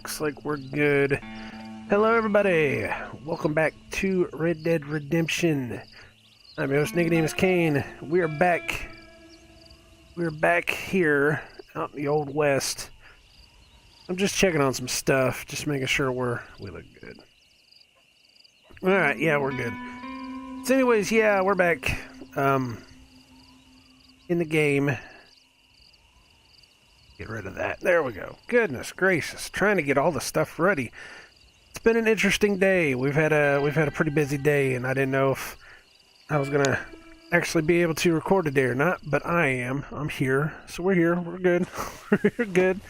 looks like we're good. Hello everybody! Welcome back to Red Dead Redemption. I'm your host, nicodemoscain. We're back here out in the Old West. I'm just checking on some stuff, just making sure we look good. Alright, yeah, we're good. So anyways, yeah, we're back in the game. Get rid of that. There we go. Goodness gracious, trying to get all the stuff ready. It's been an interesting day. We've had a pretty busy day, and I didn't know if I was gonna actually be able to record today or not, but I am. I'm here, so we're here. We're good. We're good.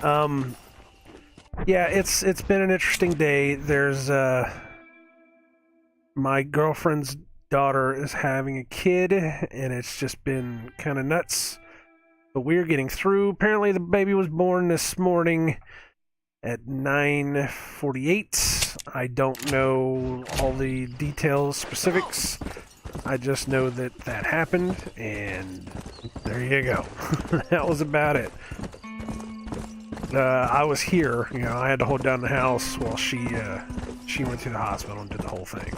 Yeah, it's been an interesting day. There's my girlfriend's daughter is having a kid, and it's just been kind of nuts. But we're getting through. Apparently, the baby was born this morning at 9:48. I don't know all the details, specifics. I just know that happened, and there you go. That was about it. I was here. You know, I had to hold down the house while she went to the hospital and did the whole thing.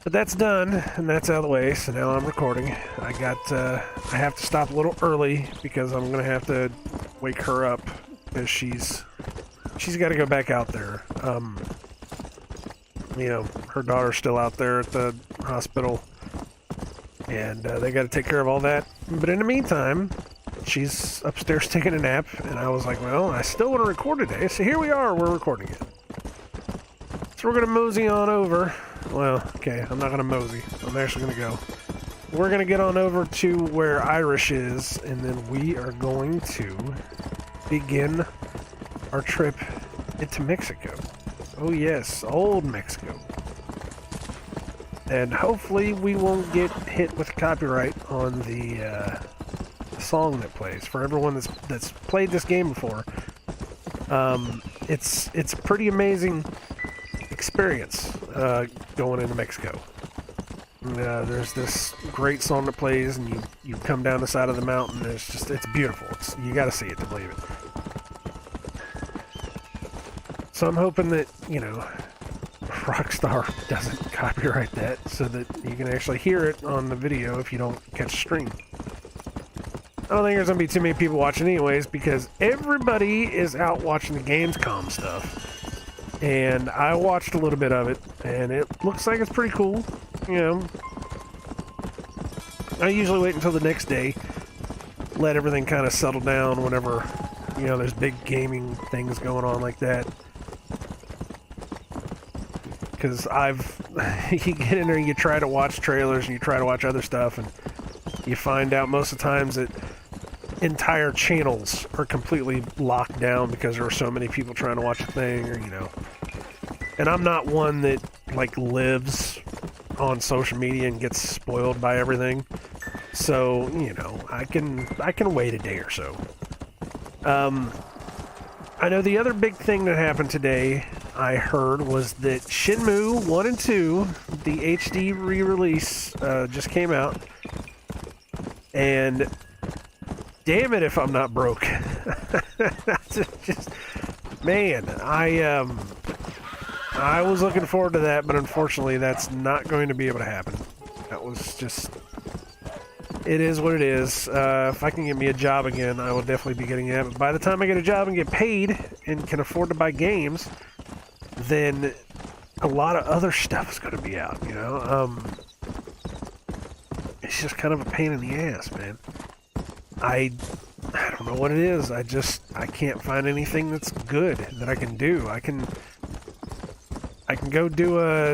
But that's done, and that's out of the way, so now I'm recording. I have to stop a little early because I'm gonna have to wake her up because she's got to go back out there. You know, her daughter's still out there at the hospital, and they got to take care of all that. But in the meantime, she's upstairs taking a nap, and I was like, well, I still want to record today, so here we are, we're recording it. So we're gonna mosey on over. Well, okay, I'm not gonna mosey. I'm actually gonna go. We're gonna get on over to where Irish is, and then we are going to begin our trip into Mexico. Oh yes, old Mexico. And hopefully we won't get hit with copyright on the song that plays. For everyone that's played this game before, it's a pretty amazing experience going into Mexico. There's this great song that plays, and you come down the side of the mountain. It's beautiful. You got to see it to believe it. So I'm hoping that, you know, Rockstar doesn't copyright that, so that you can actually hear it on the video if you don't catch a stream. I don't think there's gonna be too many people watching anyways, because everybody is out watching the Gamescom stuff. And I watched a little bit of it, and it looks like it's pretty cool, you know. I usually wait until the next day, let everything kind of settle down whenever, you know, there's big gaming things going on like that. Because you get in there and you try to watch trailers and you try to watch other stuff, and you find out most of the times that entire channels are completely locked down because there are so many people trying to watch a thing, or, you know. And I'm not one that, like, lives on social media and gets spoiled by everything. So, you know, I can wait a day or so. I know the other big thing that happened today, I heard, was that Shenmue 1 and 2, the HD re-release, just came out. And damn it if I'm not broke. Man, I was looking forward to that, but unfortunately that's not going to be able to happen. That was just... It is what it is. If I can get me a job again, I will definitely be getting that. But by the time I get a job and get paid and can afford to buy games, then a lot of other stuff is going to be out, you know? It's just kind of a pain in the ass, man. I don't know what it is. I can't find anything that's good that I can do. I can go do a,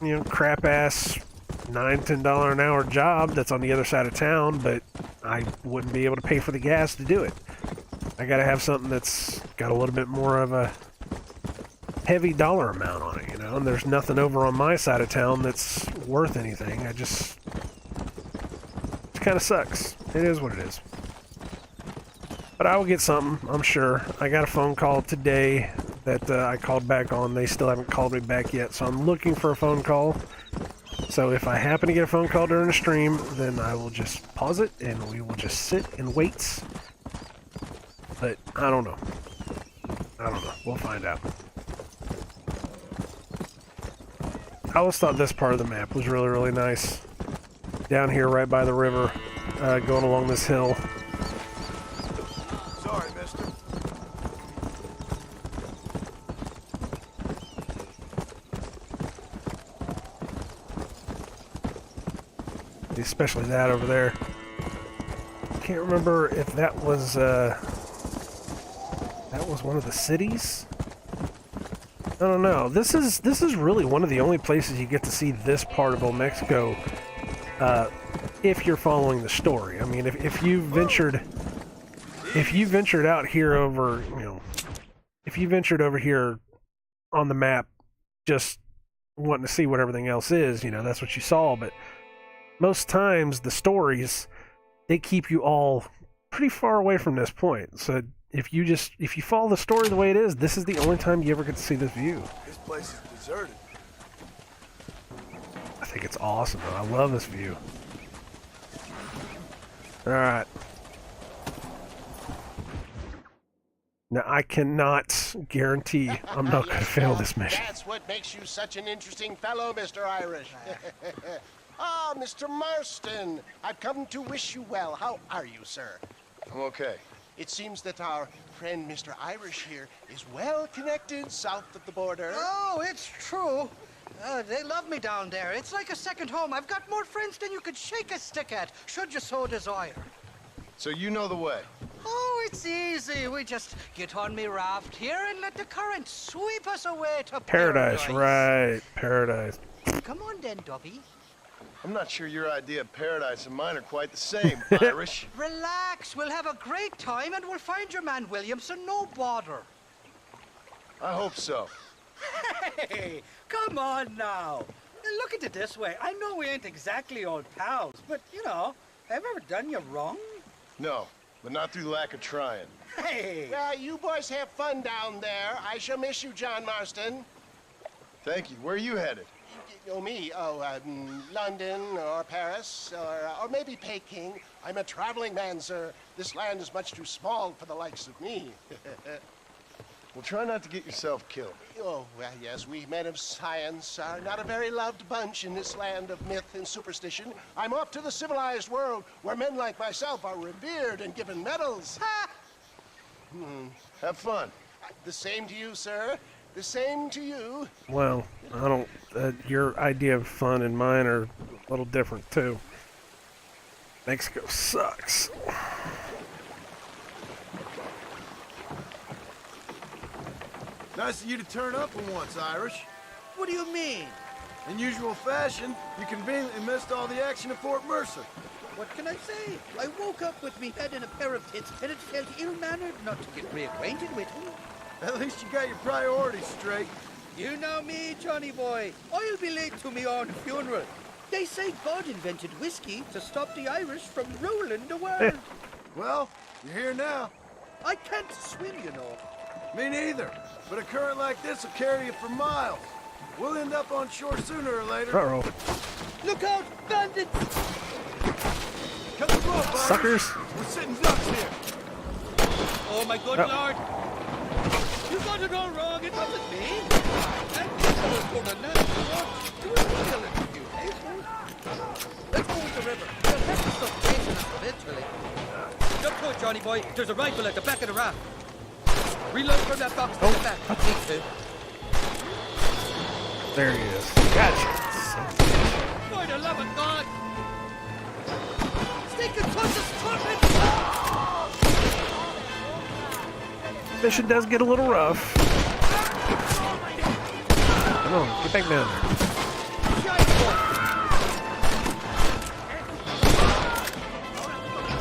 you know, crap-ass $9-10 an hour job that's on the other side of town, but I wouldn't be able to pay for the gas to do it. I gotta have something that's got a little bit more of a heavy dollar amount on it, you know, and there's nothing over on my side of town that's worth anything. It kind of sucks. It is what it is. But I will get something, I'm sure. I got a phone call today that I called back on. They still haven't called me back yet, so I'm looking for a phone call. So if I happen to get a phone call during the stream, then I will just pause it, and we will just sit and wait. But I don't know. I don't know. We'll find out. I always thought this part of the map was really, really nice. Down here right by the river, going along this hill. Sorry, mister. Especially that over there. Can't remember if that was one of the cities. I don't know. This is really one of the only places you get to see this part of Old Mexico. If you're following the story. I mean, if you ventured out here over, if you ventured over here on the map, just wanting to see what everything else is, that's what you saw. But most times the stories, they keep you all pretty far away from this point. So if you follow the story the way it is, this is the only time you ever get to see this view. This place is deserted. I think it's awesome, though. I love this view. Alright. Now, I cannot guarantee I'm not going to fail this mission. That's what makes you such an interesting fellow, Mr. Irish. Ah, Mr. Marston, I've come to wish you well. How are you, sir? I'm okay. It seems that our friend Mr. Irish here is well connected south of the border. Oh, it's true. They love me down there. It's like a second home. I've got more friends than you could shake a stick at, should you so desire. So you know the way? Oh, it's easy. We just get on me raft here and let the current sweep us away to Paradise, right. Paradise. Come on then, Dubby. I'm not sure your idea of paradise and mine are quite the same, Irish. Relax. We'll have a great time and we'll find your man Williamson, no bother. I hope so. Hey, come on now. Look at it this way. I know we ain't exactly old pals, but, have I ever done you wrong? No, but not through lack of trying. Hey! Well, you boys have fun down there. I shall miss you, John Marston. Thank you. Where are you headed? Oh, me? Oh, London or Paris or maybe Peking. I'm a traveling man, sir. This land is much too small for the likes of me. Well, try not to get yourself killed. Oh, well, yes, we men of science are not a very loved bunch in this land of myth and superstition. I'm off to the civilized world where men like myself are revered and given medals. Ha! Have fun. The same to you, sir. The same to you. Well, I don't... your idea of fun and mine are a little different, too. Mexico sucks. Nice of you to turn up for once, Irish. What do you mean? In usual fashion, you conveniently missed all the action at Fort Mercer. What can I say? I woke up with me head in a pair of tits, and it felt ill-mannered not to get reacquainted with him. At least you got your priorities straight. You know me, Johnny boy. I'll be late to me own funeral. They say God invented whiskey to stop the Irish from ruling the world. Well, you're here now. I can't swim, you know. Me neither. But a current like this will carry you for miles. We'll end up on shore sooner or later. Uh-oh. Look out, bandits! Cut the rope, Irish. Suckers. We're sitting ducks here. Oh, my good lord. You got it all wrong. It wasn't me. And this was for the land. You were killing you, eh? Let's go with the river. We'll have to stop chasing us eventually. Jump to it, Johnny boy. There's a rifle at the back of the raft. Reload from that box to the back. Me too. There he is. Gotcha. For the love of God! Stick and toss us, trumpet! Fishing does get a little rough. Come on, get back down there. I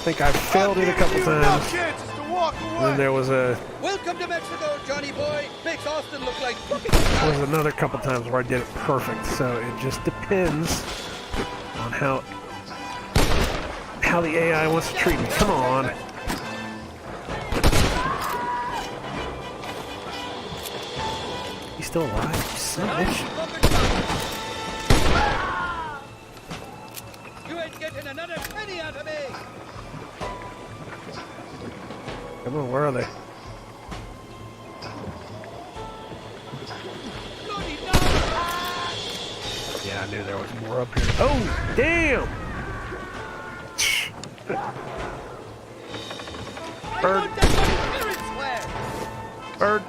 think I failed it a couple times. And then there was Welcome to Mexico, Johnny boy. Makes Austin look like fucking. there was another couple times where I did it perfect. So it just depends on how the AI wants to treat me. Come on. He's still alive. You son of a bitch. You ain't getting another penny out of me. Come on, where are they? Yeah, I knew there was more up here. Oh, damn! Bird. Bird.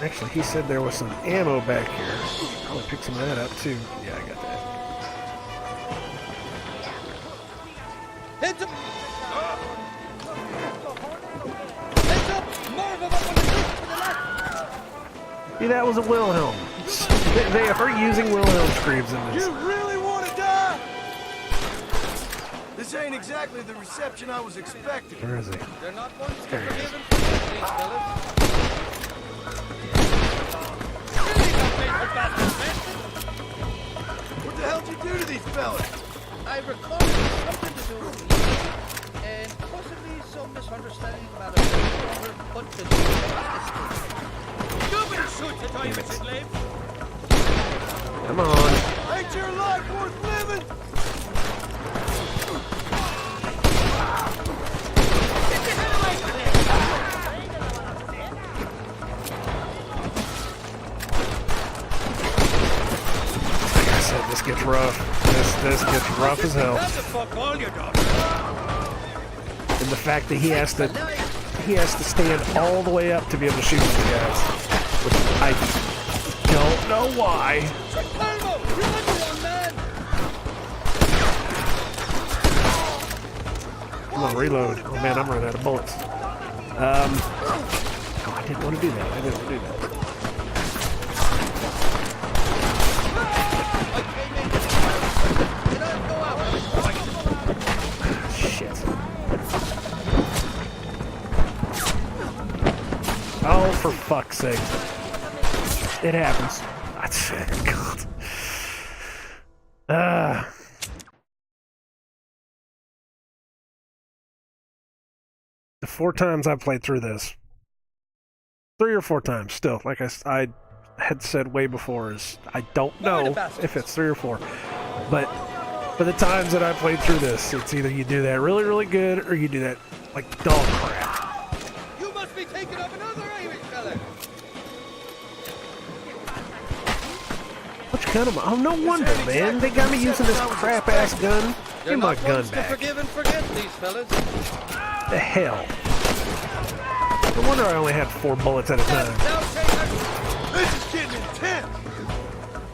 Actually, he said there was some ammo back here. Probably pick some of that up too. Yeah, I got that. Heads up! Heads up! More of them up on the roof to the left! See, that was a Wilhelm. They are using Wilhelm screams in this. You really want to die? This ain't exactly the reception I was expecting. Where is he? They're not ones to There he forgive is. and forget, these fellas. Really got made for bastards, man. What the hell'd you do to these fellas? I recall it was something to do with me, and possibly some misunderstanding about a longer put to the Nobody shoots at Irish slave. Come on. Ain't your life worth living? Get the hell away from here! Like I said, this gets rough. This gets rough as hell. That's the fuck all your daughters. And the fact that he has to stand all the way up to be able to shoot these guys, which I don't know why. Palmo, you're not the wrong man. Come on, reload. Oh man, I'm running out of bullets. Oh, I didn't want to do that. I didn't want to do that. Shit. Oh, for fuck's sake. It happens. That's God. The 4 times I played through this, 3 or 4 times still, like I had said way before, is I don't know if it's 3 or 4, but for the times that I played through this, it's either you do that really, really good or you do that like dog crap. You must be taking up another Irish fella. Which gun am I? Oh, no wonder, man. They got me using this crap-ass gun. Give my gun back. To forgive and forget, these fellas. The hell? No wonder I only had 4 bullets at a time. Now take her. This is getting intense.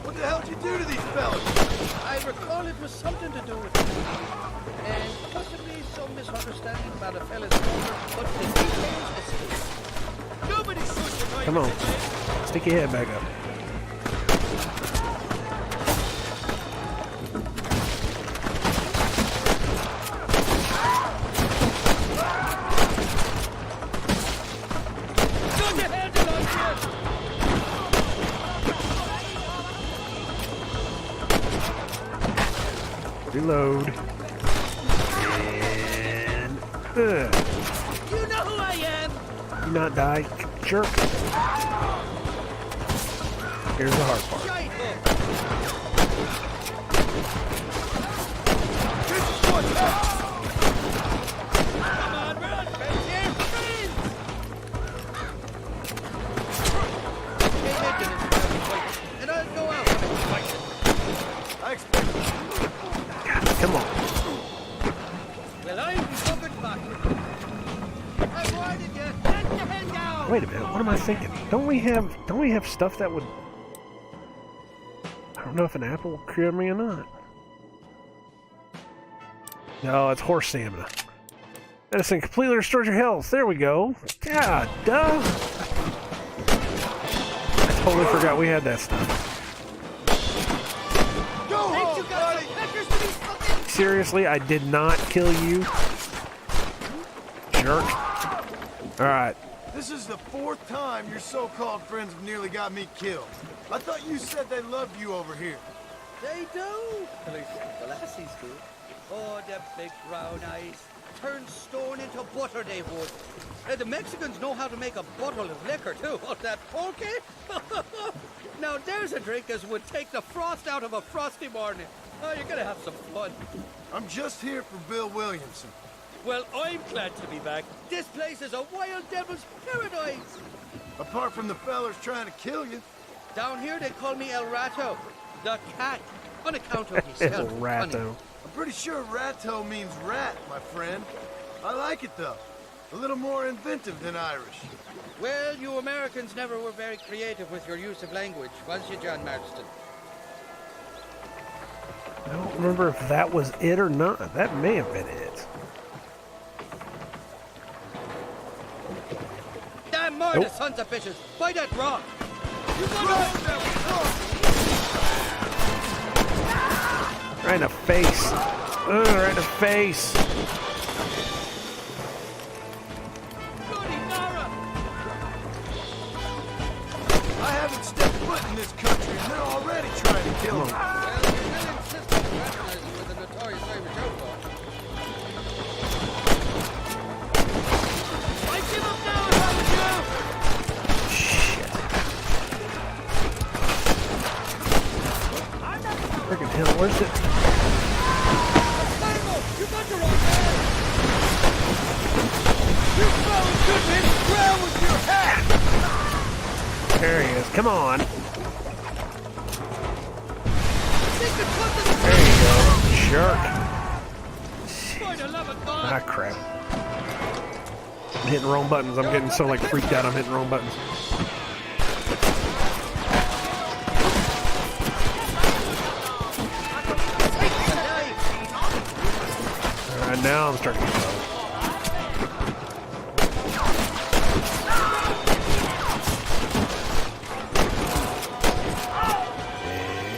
What the hell'd you do to these fellas? I recall it was something to do with me, and possibly some misunderstanding about a fella's order, but the details escape. Nobody shoots at Irish Come on. slave. Stick your head back up. Gun your hand on here. Reload. And... You know who I am. You not die, jerk. Here's the hard part. Giant hook. Come on, we're on friends here. Friends. Hey, Lincoln is about to fight, and I'll go out when it's fighting. I expect God, come on. Well, I'm coming back. I warned you. Let your hand down. Wait a minute, what am I thinking? Don't we have stuff that would... I don't know if an apple will cure me or not. No, it's horse stamina. Medicine completely restores your health. There we go. God, duh. I totally forgot we had that stuff. go Ain't home, you got buddy. some peckers to these fucking... Seriously, I did not kill you. Jerk. Alright. This is the 4th time your so-called friends have nearly got me killed. I thought you said they loved you over here. They do. At least the lassies do. Oh, them big brown eyes. Turn stone into butter, they would. The Mexicans know how to make a bottle of liquor, too. Oh, that pulque? Now, there's a drink as would take the frost out of a frosty morning. Oh, you're gonna have some fun. I'm just here for Bill Williamson. Well, I'm glad to be back. This place is a wild devil's paradise. Apart from the fellers trying to kill you. Down here, they call me El Rato, the cat, on account of his El health. Rato. I'm pretty sure Ratto means rat, my friend. I like it, though. A little more inventive than Irish. Well, you Americans never were very creative with your use of language, was you, John Marston? I don't remember if that was it or not. That may have been it. Damn more, Nope. the sons of bitches! By that rock! You got Right in the face. Ugh, right in the face. Bloody Nara! I haven't stepped foot in this country, and they're already trying to kill me. Well, you will insist on fraternizing with the notorious Irish outlaw. I give up now if I was you! Shit. Freaking hell, where's it? Animal, you got the wrong man! You fellas should hit the ground with your hat! There he is. Come on. Think the club There you go. Jerk. By the love of God! Ah, crap. I'm hitting wrong buttons. I'm getting so, like, freaked out I'm hitting wrong buttons. Alright, now I'm starting to go.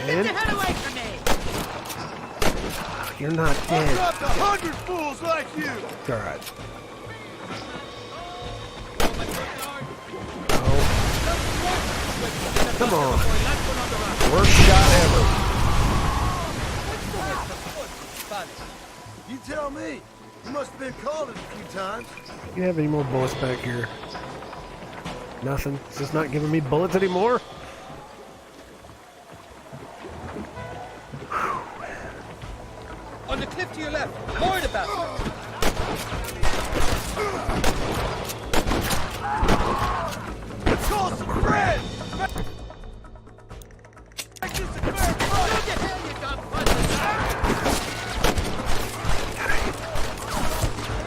And you're not dead. Dropped 100 fools like you. Alright. Come on. Worst shot ever. You tell me. You must have been called it a few times. Do you have any more bullets back here? Nothing. It's just not giving me bullets anymore? On the cliff to your left, more the bastard! Let's call some friends.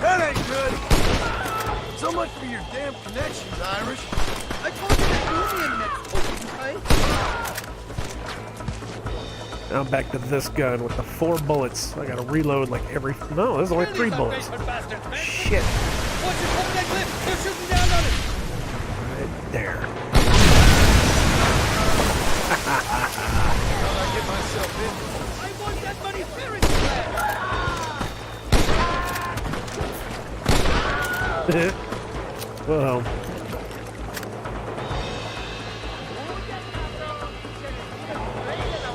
That ain't good. So much for your damn connections, Irish. I told you to do me in next week, right? Now back to this gun with the 4 bullets. I gotta reload like every... No, there's only 3 bullets. Shit. Once you come that cliff, they're shooting down on it! Right there. How'd I get myself in? I want that money fair and square! Well,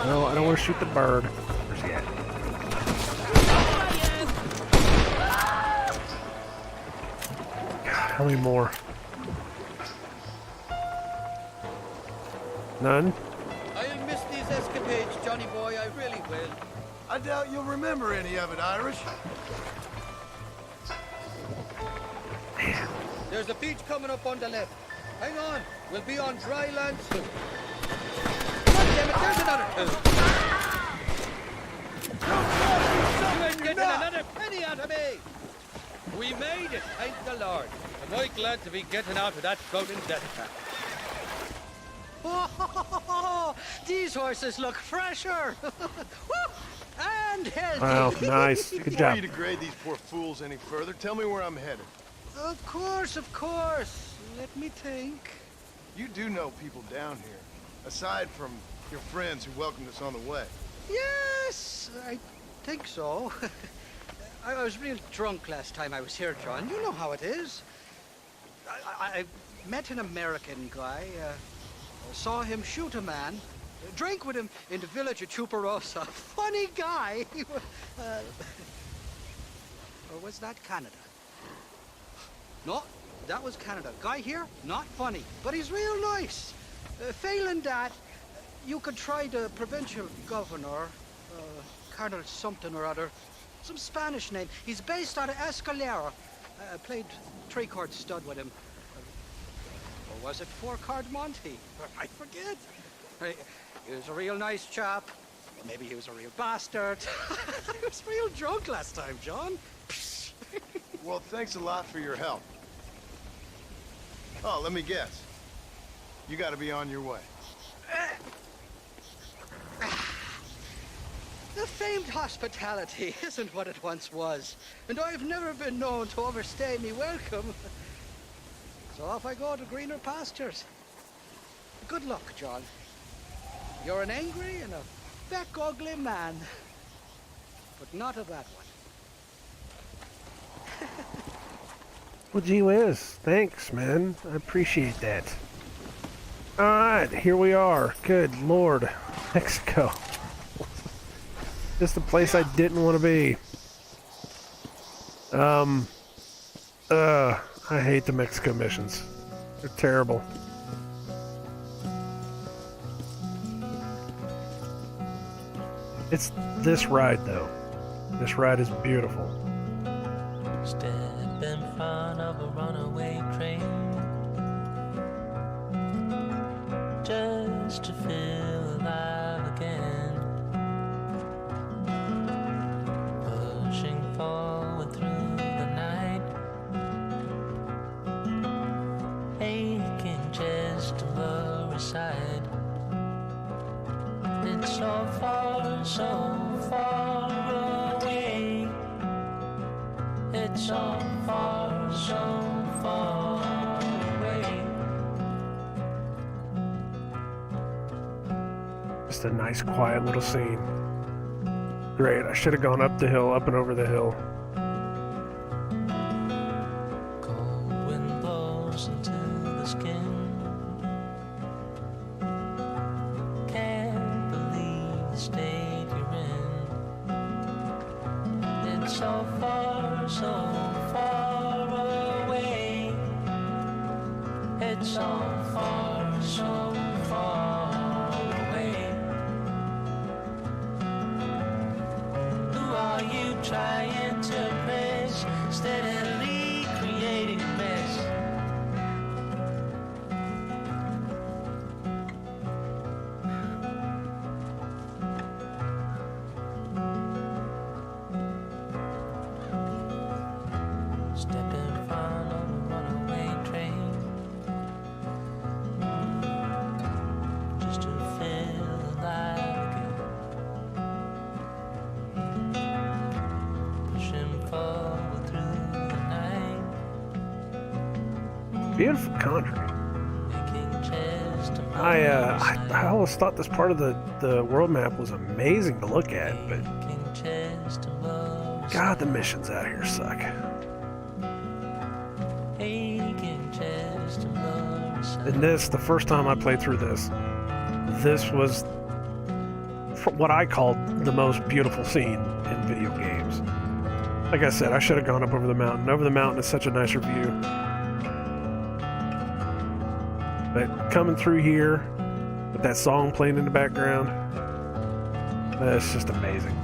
no, I don't want to shoot the bird. Where's he at? God, how many more? None? I'll miss these escapades, Johnny boy, I really will. I doubt you'll remember any of it, Irish. There's a beach coming up on the left. Hang on, we'll be on dry land soon. God damn it, there's another two. You ain't getting another penny out of me. We made it, thank the Lord. Am I glad to be getting out of that floating death trap. Oh, these horses look fresher. Woo! And healthy. Wow, nice. Good Before job. you degrade these poor fools any further, tell me where I'm headed. Of course, of course. Let me think. You do know people down here, aside from your friends who welcomed us on the way. Yes, I think so. I was real drunk last time I was here, John. You know how it is. I met an American guy, saw him shoot a man, drank with him in the village of Chuparosa. Funny guy. Or was that Canada? No, that was Canada. Guy here, not funny, but he's real nice. Failing that, you could try the provincial governor, Colonel something or other. Some Spanish name. He's based out of Escalera. I played 3-card stud with him. Or was it 4-card Monty? I forget. He was a real nice chap. Or maybe he was a real bastard. I was real drunk last time, John. Well, thanks a lot for your help. Oh, let me guess. You gotta be on your way. The famed hospitality isn't what it once was, and I've never been known to overstay me welcome. So off I go to greener pastures. Good luck, John. You're an angry and a feck ugly man, but not a bad one. Well, gee whiz. Thanks, man. I appreciate that. Alright, here we are. Good Lord. Mexico. Just the place I didn't want to be. I hate the Mexico missions. They're terrible. It's this ride, though. This ride is beautiful. Step in front of a runaway train, just to feel alive again, pushing forward through the night, aching just to lower side. It's so far away. It's so far away. Just a nice, quiet little scene. Great. I should have gone up the hill, up and over the hill. Cold wind blows into the skin. Can't believe the state you're in. It's so far away. It's so far away. Who are you trying to impress? Steadily creating a mess. Step in front of a runaway train, just to feel alive again. Pushing forward through the night, Beautiful country. making just a I always thought this part of the world map was amazing to look at, but God, the missions out here suck. And this, the first time I played through this was what I called the most beautiful scene in video games. Like I said, I should have gone up over the mountain. Over the mountain is such a nicer view. But coming through here with that song playing in the background, that's just amazing.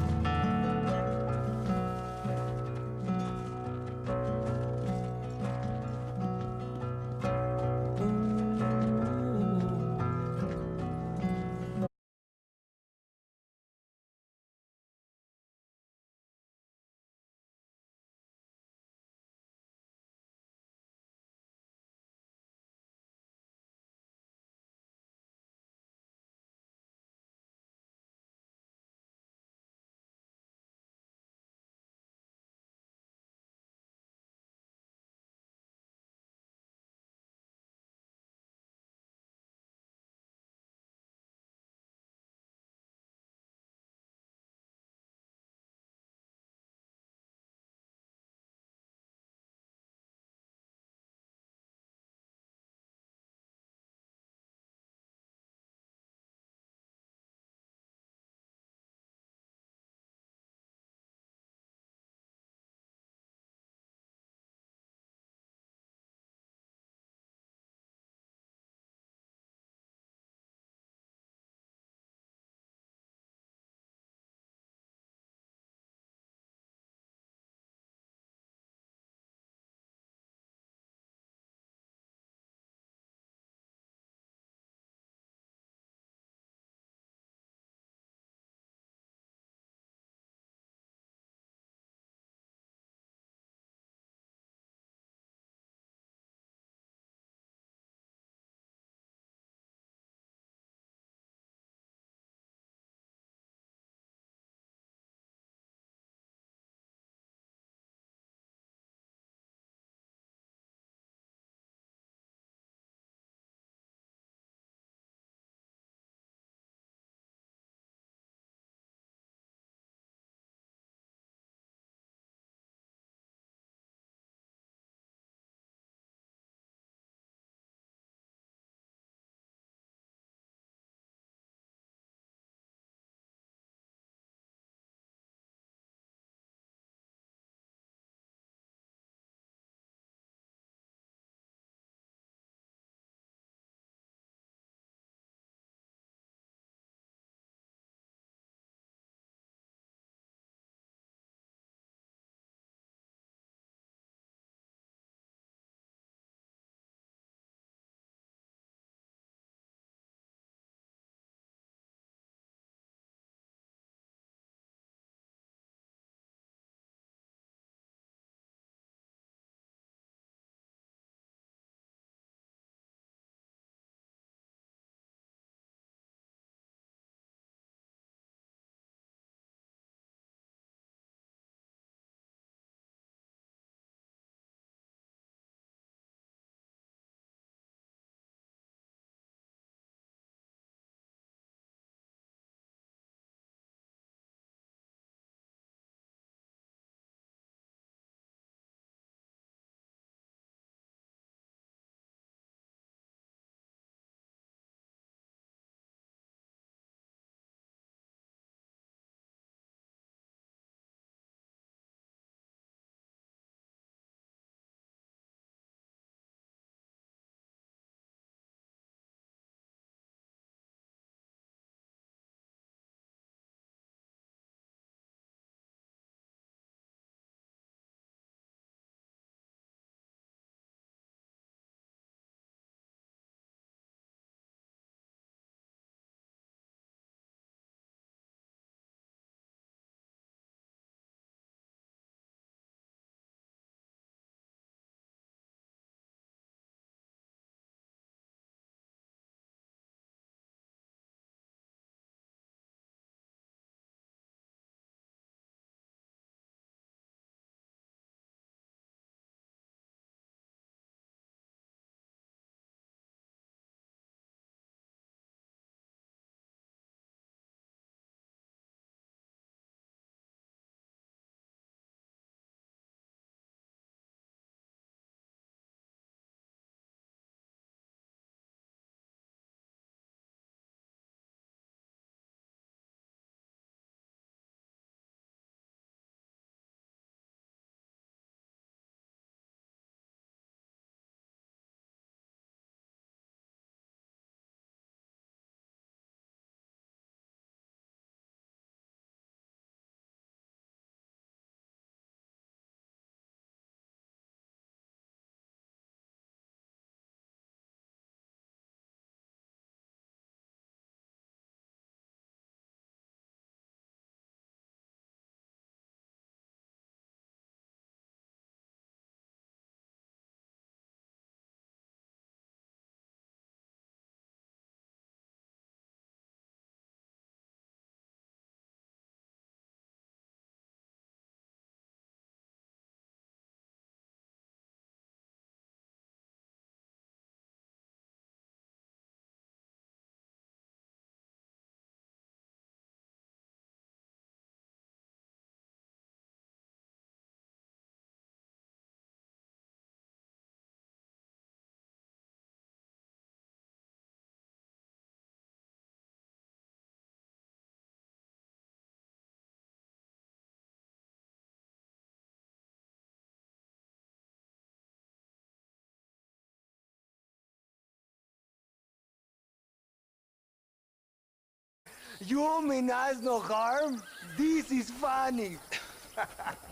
You mean us no harm? This is funny.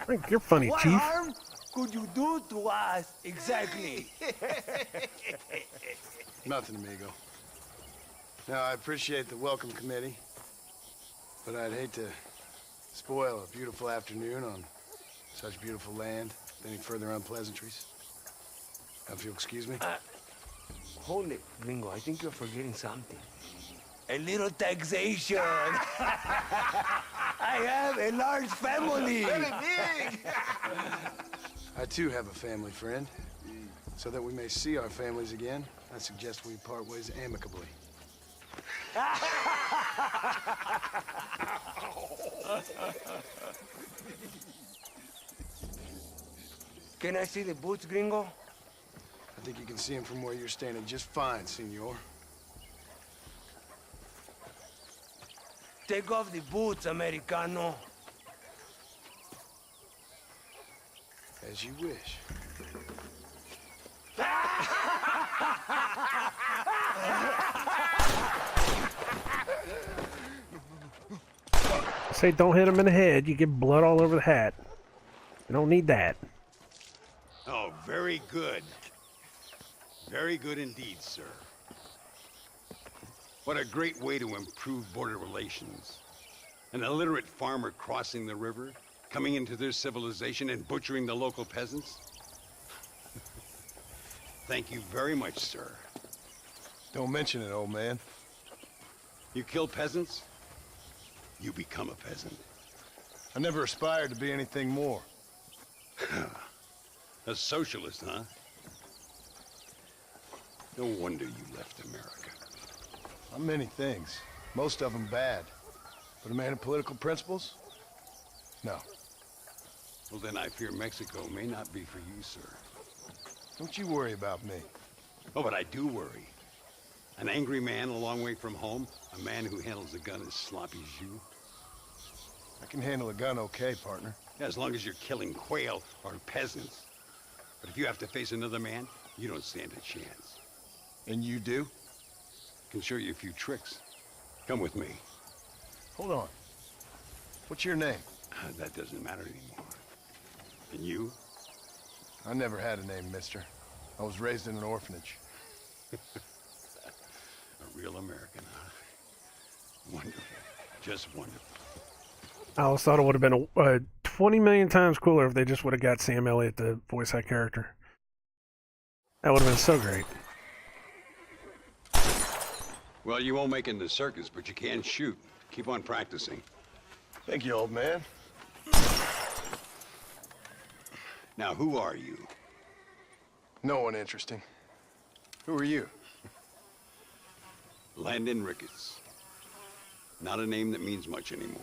Frank, you're funny, What Chief. harm could you do to us exactly? Nothing, amigo. Now, I appreciate the welcome committee, but I'd hate to spoil a beautiful afternoon on such beautiful land with any further unpleasantries. Now, if you'll excuse me. Hold it, Gringo. I think you're forgetting something. A little taxation. I have a large family. Very big! I too have a family friend. So that we may see our families again, I suggest we part ways amicably. Can I see the boots, Gringo? I think you can see him from where you're standing just fine, senor. Take off the boots, Americano. As you wish. Say don't hit him in the head. You get blood all over the hat. You don't need that. Oh, very good. Very good indeed, sir. What a great way to improve border relations. An illiterate farmer crossing the river, coming into their civilization and butchering the local peasants. Thank you very much, sir. Don't mention it, old man. You kill peasants, you become a peasant. I never aspired to be anything more. A socialist, huh? No wonder you left America. I'm many things. Most of them bad. But a man of political principles? No. Well, then I fear Mexico may not be for you, sir. Don't you worry about me. Oh, but I do worry. An angry man a long way from home, a man who handles a gun as sloppy as you. I can handle a gun okay, partner. Yeah, as long as you're killing quail or peasants. But if you have to face another man, you don't stand a chance. And you do? Can show you a few tricks. Come with me. Hold on. What's your name? That doesn't matter anymore. And you? I never had a name, mister. I was raised in an orphanage. A real American, huh? Wonderful. Just wonderful. I always thought it would have been 20 million times cooler if they just would have got Sam Elliott to voice that character. That would have been so great. Well, you won't make it in the circus, but you can shoot. Keep on practicing. Thank you, old man. Now, who are you? No one interesting. Who are you? Landon Ricketts. Not a name that means much anymore.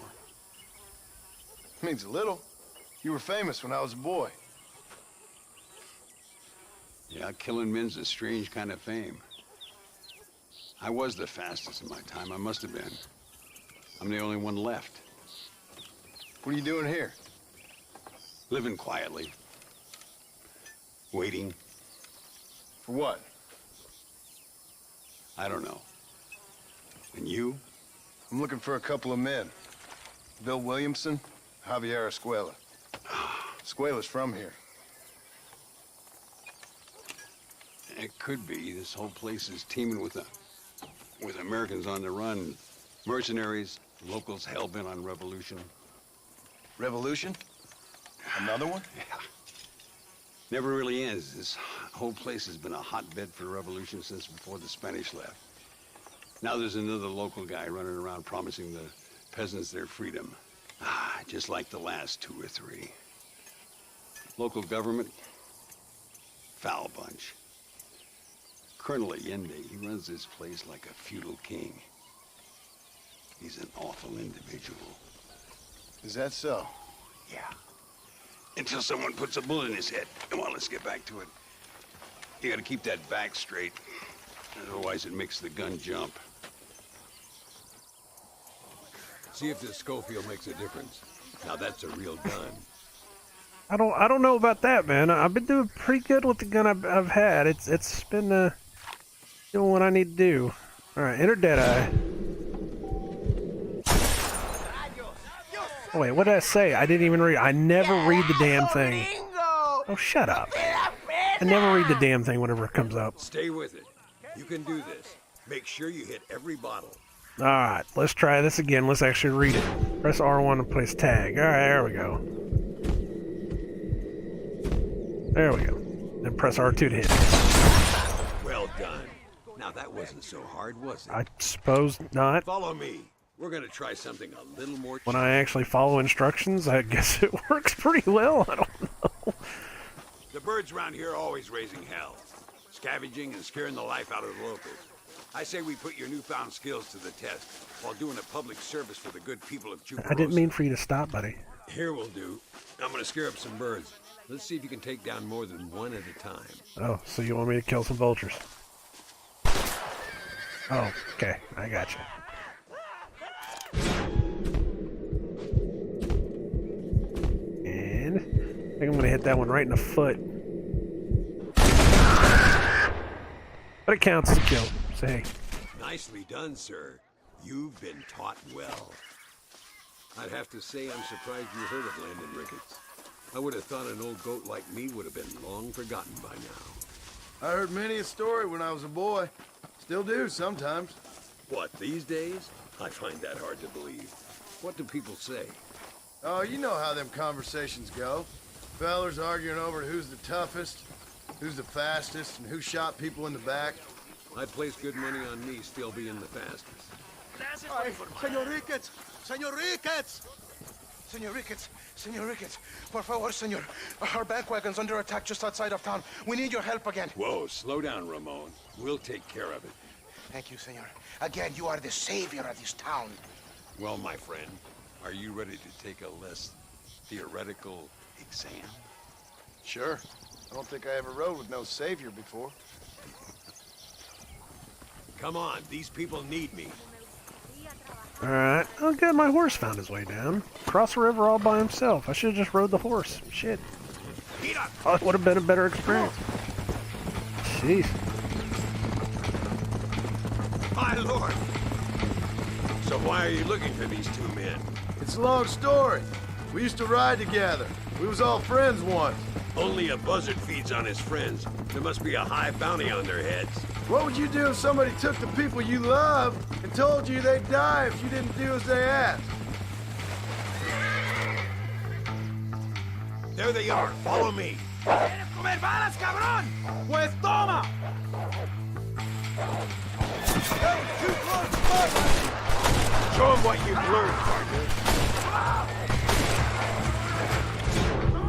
Means a little. You were famous when I was a boy. Yeah, killing men's a strange kind of fame. I was the fastest in my time. I must have been. I'm the only one left. What are you doing here? Living quietly. Waiting. For what? I don't know. And you? I'm looking for a couple of men. Bill Williamson, Javier Escuela. Escuela's from here. It could be. This whole place is teeming with Americans on the run. Mercenaries, locals hell-bent on revolution. Revolution? Another one? Yeah. Never really ends. This whole place has been a hotbed for revolution since before the Spanish left. Now there's another local guy running around promising the peasants their freedom. Just like the last 2 or 3. Local government, foul bunch. Colonel Allende, he runs this place like a feudal king. He's an awful individual. Is that so? Yeah. Until someone puts a bullet in his head. Come on, let's get back to it. You gotta keep that back straight. Otherwise it makes the gun jump. See if this Schofield makes a difference. Now that's a real gun. I don't know about that, man. I've been doing pretty good with the gun I've had. It's been doing what I need to do. All right, enter Deadeye. Oh, wait, what did I say? I didn't even read. I never read the damn thing. Oh, shut up. I never read the damn thing whenever it comes up. Stay with it. You can do this. Make sure you hit every bottle. Alright, let's try this again. Let's actually read it. Press R1 to place tag. Alright, there we go. There we go. Then press R2 to hit. Well done. Now that wasn't so hard, was it? I suppose not. Follow me. We're gonna try something a little more. When I actually follow instructions, I guess it works pretty well. I don't know. The birds around here are always raising hell, scavenging and scaring the life out of the locals. I say we put your newfound skills to the test while doing a public service for the good people of Chuparosa. I didn't mean for you to stop, buddy. Here will do. I'm gonna scare up some birds. Let's see if you can take down more than one at a time. Oh, so you want me to kill some vultures? Oh, okay. I got you. And I think I'm gonna hit that one right in the foot. But it counts as a kill. So hey. Nicely done, sir. You've been taught well. I'd have to say I'm surprised you heard of Landon Ricketts. I would have thought an old goat like me would have been long forgotten by now. I heard many a story when I was a boy. Still do sometimes. What, these days? I find that hard to believe. What do people say? Oh, you know how them conversations go. Fellers arguing over who's the toughest, who's the fastest, and who shot people in the back. I'd place good money on me still being the fastest. Senor Ricketts! Senor Ricketts! Senor Ricketts! Senor Ricketts! Por favor, senor. Our bank wagon's under attack just outside of town. We need your help again. Whoa, slow down, Ramon. We'll take care of it. Thank you, senor. Again, you are the savior of this town. Well, my friend, are you ready to take a less theoretical exam? Sure. I don't think I ever rode with no savior before. Come on, these people need me. Alright. Oh, good. My horse found his way down. Cross the river all by himself. I should have just rode the horse. Shit. Oh, it would have been a better experience. Jeez. My lord! So why are you looking for these two men? It's a long story. We used to ride together. We was all friends once. Only a buzzard feeds on his friends. There must be a high bounty on their heads. What would you do if somebody took the people you loved and told you they'd die if you didn't do as they asked? There they are. Follow me. ¿Quieres comer balas, cabrón? Pues toma. Show them what you've learned, partner.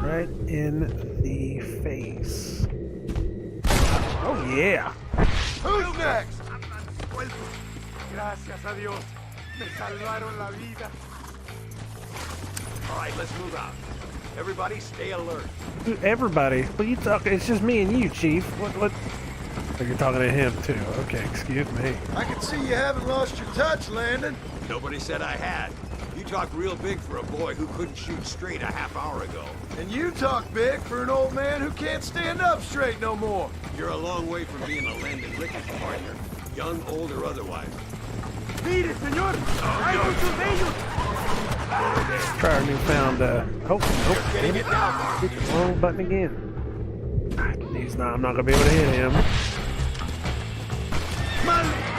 Right in the face. Oh, yeah. Who's next? Gracias a Dios. Me salvaron la vida. All right, let's move out. Everybody stay alert. Dude, everybody. But you talk. It's just me and you, Chief. What? Oh, you're talking to him, too. Okay, excuse me. I can see you haven't lost your touch, Landon. Nobody said I had. You talk real big for a boy who couldn't shoot straight a half hour ago. And you talk big for an old man who can't stand up straight no more. You're a long way from being a Landon Ricketts partner, young, old, or otherwise. Mire, señor. Hay muchos de ellos. Try our newfound, nope. Getting it now, Mark. Hit the wrong button again. I'm not gonna be able to hit him.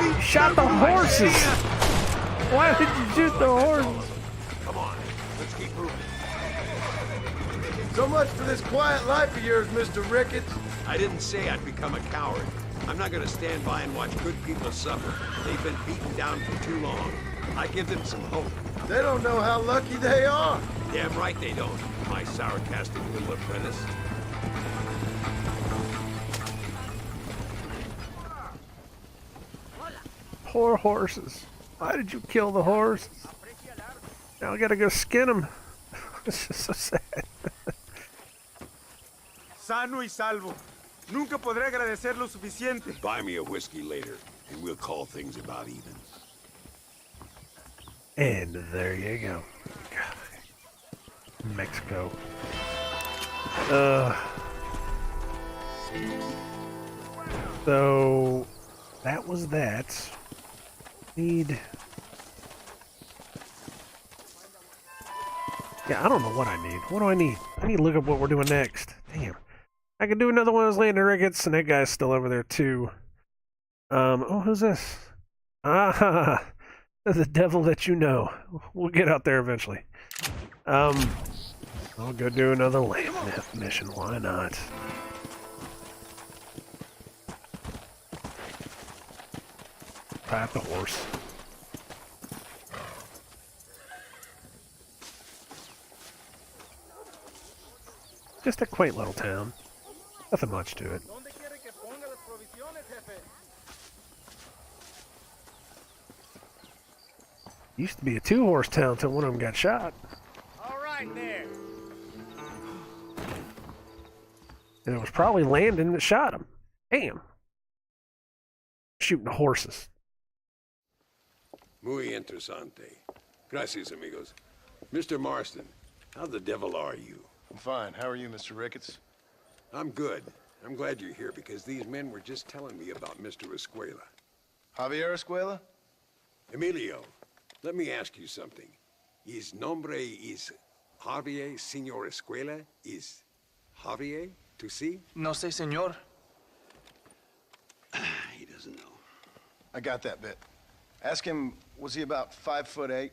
You shot the horses! Why did you shoot the horses? Come on, let's keep moving. So much for this quiet life of yours, Mr. Ricketts. I didn't say I'd become a coward. I'm not gonna stand by and watch good people suffer. They've been beaten down for too long. I give them some hope. They don't know how lucky they are. Damn right they don't, my sarcastic little apprentice. Poor horses. Why did you kill the horses? Now I gotta go skin them. It's just so sad. Sano y salvo. Nunca podré agradecer lo suficiente. Buy me a whiskey later, and we'll call things about even. And there you go. Mexico. So that was that. Yeah, I don't know what I need. What do I need? I need to look up what we're doing next. Damn. I could do another one of those landing rickets, and that guy's still over there too. Oh, who's this? Ah, the devil that you know. We'll get out there eventually. I'll go do another land mission. Why not? Pat the horse. Just a quaint little town. Nothing much to it. Used to be a two-horse town until one of them got shot. All right, there. And it was probably Landon that shot him. Damn. Shooting horses. Muy interesante. Gracias, amigos. Mr. Marston, how the devil are you? I'm fine. How are you, Mr. Ricketts? I'm good. I'm glad you're here because these men were just telling me about Mr. Escuela. Javier Escuela? Emilio, let me ask you something. His nombre is Javier Señor Escuela? Is Javier to see? No sé, señor. He doesn't know. I got that bit. Ask him, was he about 5'8"?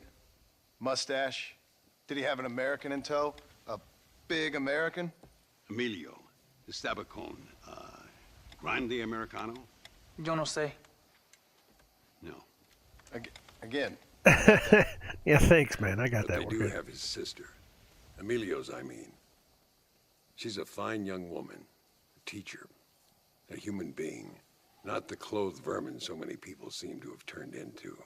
Mustache? Did he have an American in tow? A big American? Emilio, the Stabacon, Grande Americano? Yo no sé. No. Again. Yeah, thanks, man. I got But that. they We're do good. have his sister. Emilio's, I mean. She's a fine young woman, a teacher, a human being, not the clothed vermin so many people seem to have turned into.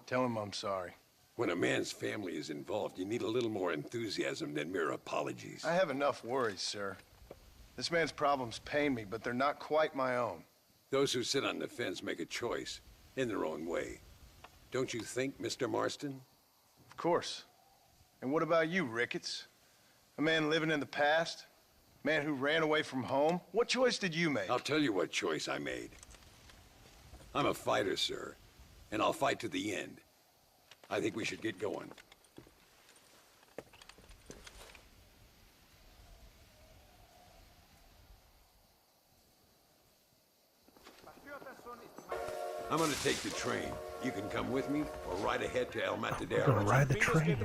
Tell him I'm sorry. When a man's family is involved, you need a little more enthusiasm than mere apologies. I have enough worries, sir. This man's problems pain me, but they're not quite my own. Those who sit on the fence make a choice in their own way. Don't you think, Mr. Marston? Of course. And what about you, Ricketts? A man living in the past? A man who ran away from home? What choice did you make? I'll tell you what choice I made. I'm a fighter, sir, and I'll fight to the end. I think we should get going. I'm gonna take the train. You can come with me or ride ahead to El We're Matadero. gonna ride the train.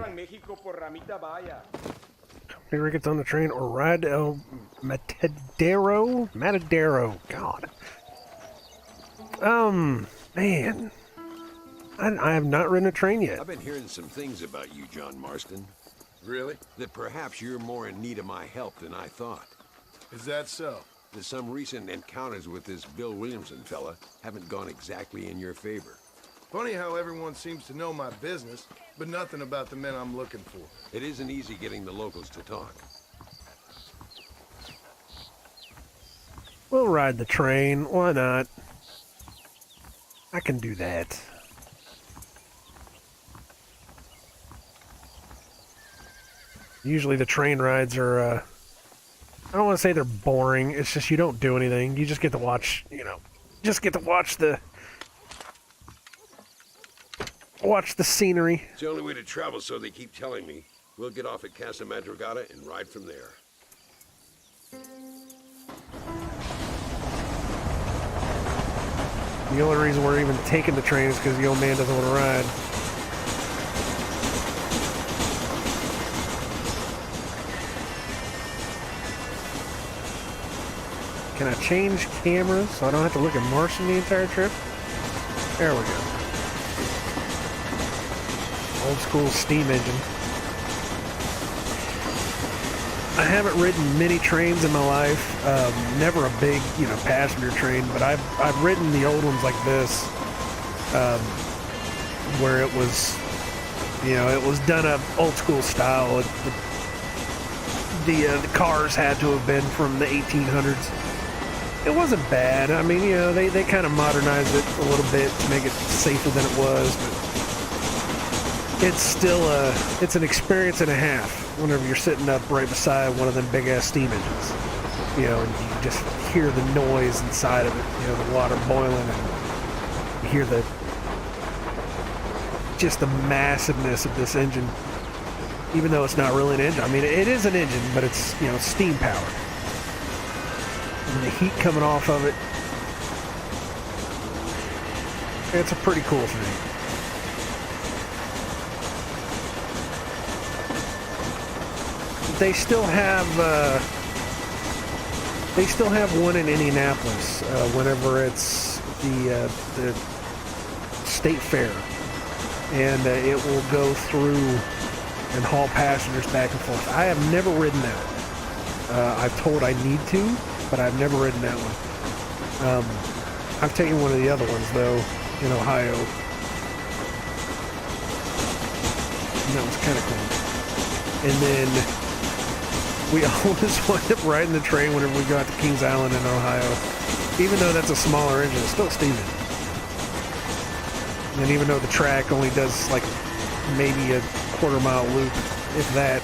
Here gets on the train or ride to El Matadero? Matadero. God. Man. I have not ridden a train yet. I've been hearing some things about you, John Marston. Really? That perhaps you're more in need of my help than I thought. Is that so? That some recent encounters with this Bill Williamson fella haven't gone exactly in your favor. Funny how everyone seems to know my business, but nothing about the men I'm looking for. It isn't easy getting the locals to talk. We'll ride the train. Why not? I can do that. Usually the train rides are, I don't want to say they're boring. It's just you don't do anything. You just get to watch, just get to watch the scenery. It's the only way to travel, so they keep telling me. We'll get off at Casa Madrugada and ride from there. The only reason we're even taking the train is because the old man doesn't want to ride. Can I change cameras so I don't have to look at Martian the entire trip? There we go. Old school steam engine. I haven't ridden many trains in my life. Never a big, passenger train, but I've ridden the old ones like this, where it was, it was done up old school style. The cars had to have been from the 1800s. It wasn't bad. I mean, they kind of modernized it a little bit to make it safer than it was, but it's still it's an experience and a half whenever you're sitting up right beside one of them big ass steam engines, and you just hear the noise inside of it, the water boiling, and you hear just the massiveness of this engine. even though it's not really an engine. I mean, it is an engine, but it's, you know, steam powered. And the heat coming off of it, it's a pretty cool thing. They still have one in Indianapolis whenever it's the state fair, and it will go through and haul passengers back and forth. I have never ridden that one. I've told I need to, but I've never ridden that one. I've taken one of the other ones though in Ohio, and that was kind of cool. And then we always wind up riding the train whenever we go out to Kings Island in Ohio. Even though that's a smaller engine, it's still steaming. And even though the track only does like maybe a quarter-mile loop, if that.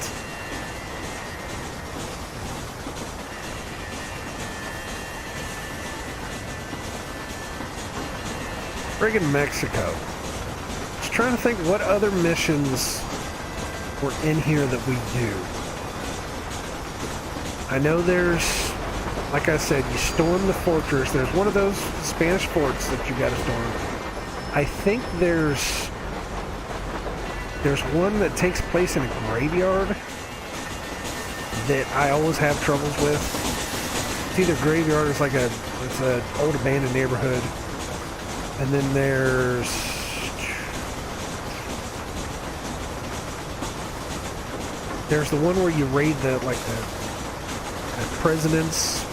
Friggin' Mexico. Just trying to think what other missions were in here that we do. I know there's, like I said, you storm the fortress. There's one of those Spanish forts that you gotta storm. I think there's one that takes place in a graveyard that I always have troubles with. It's either graveyard or it's an old abandoned neighborhood. And then there's the one where you raid the president's,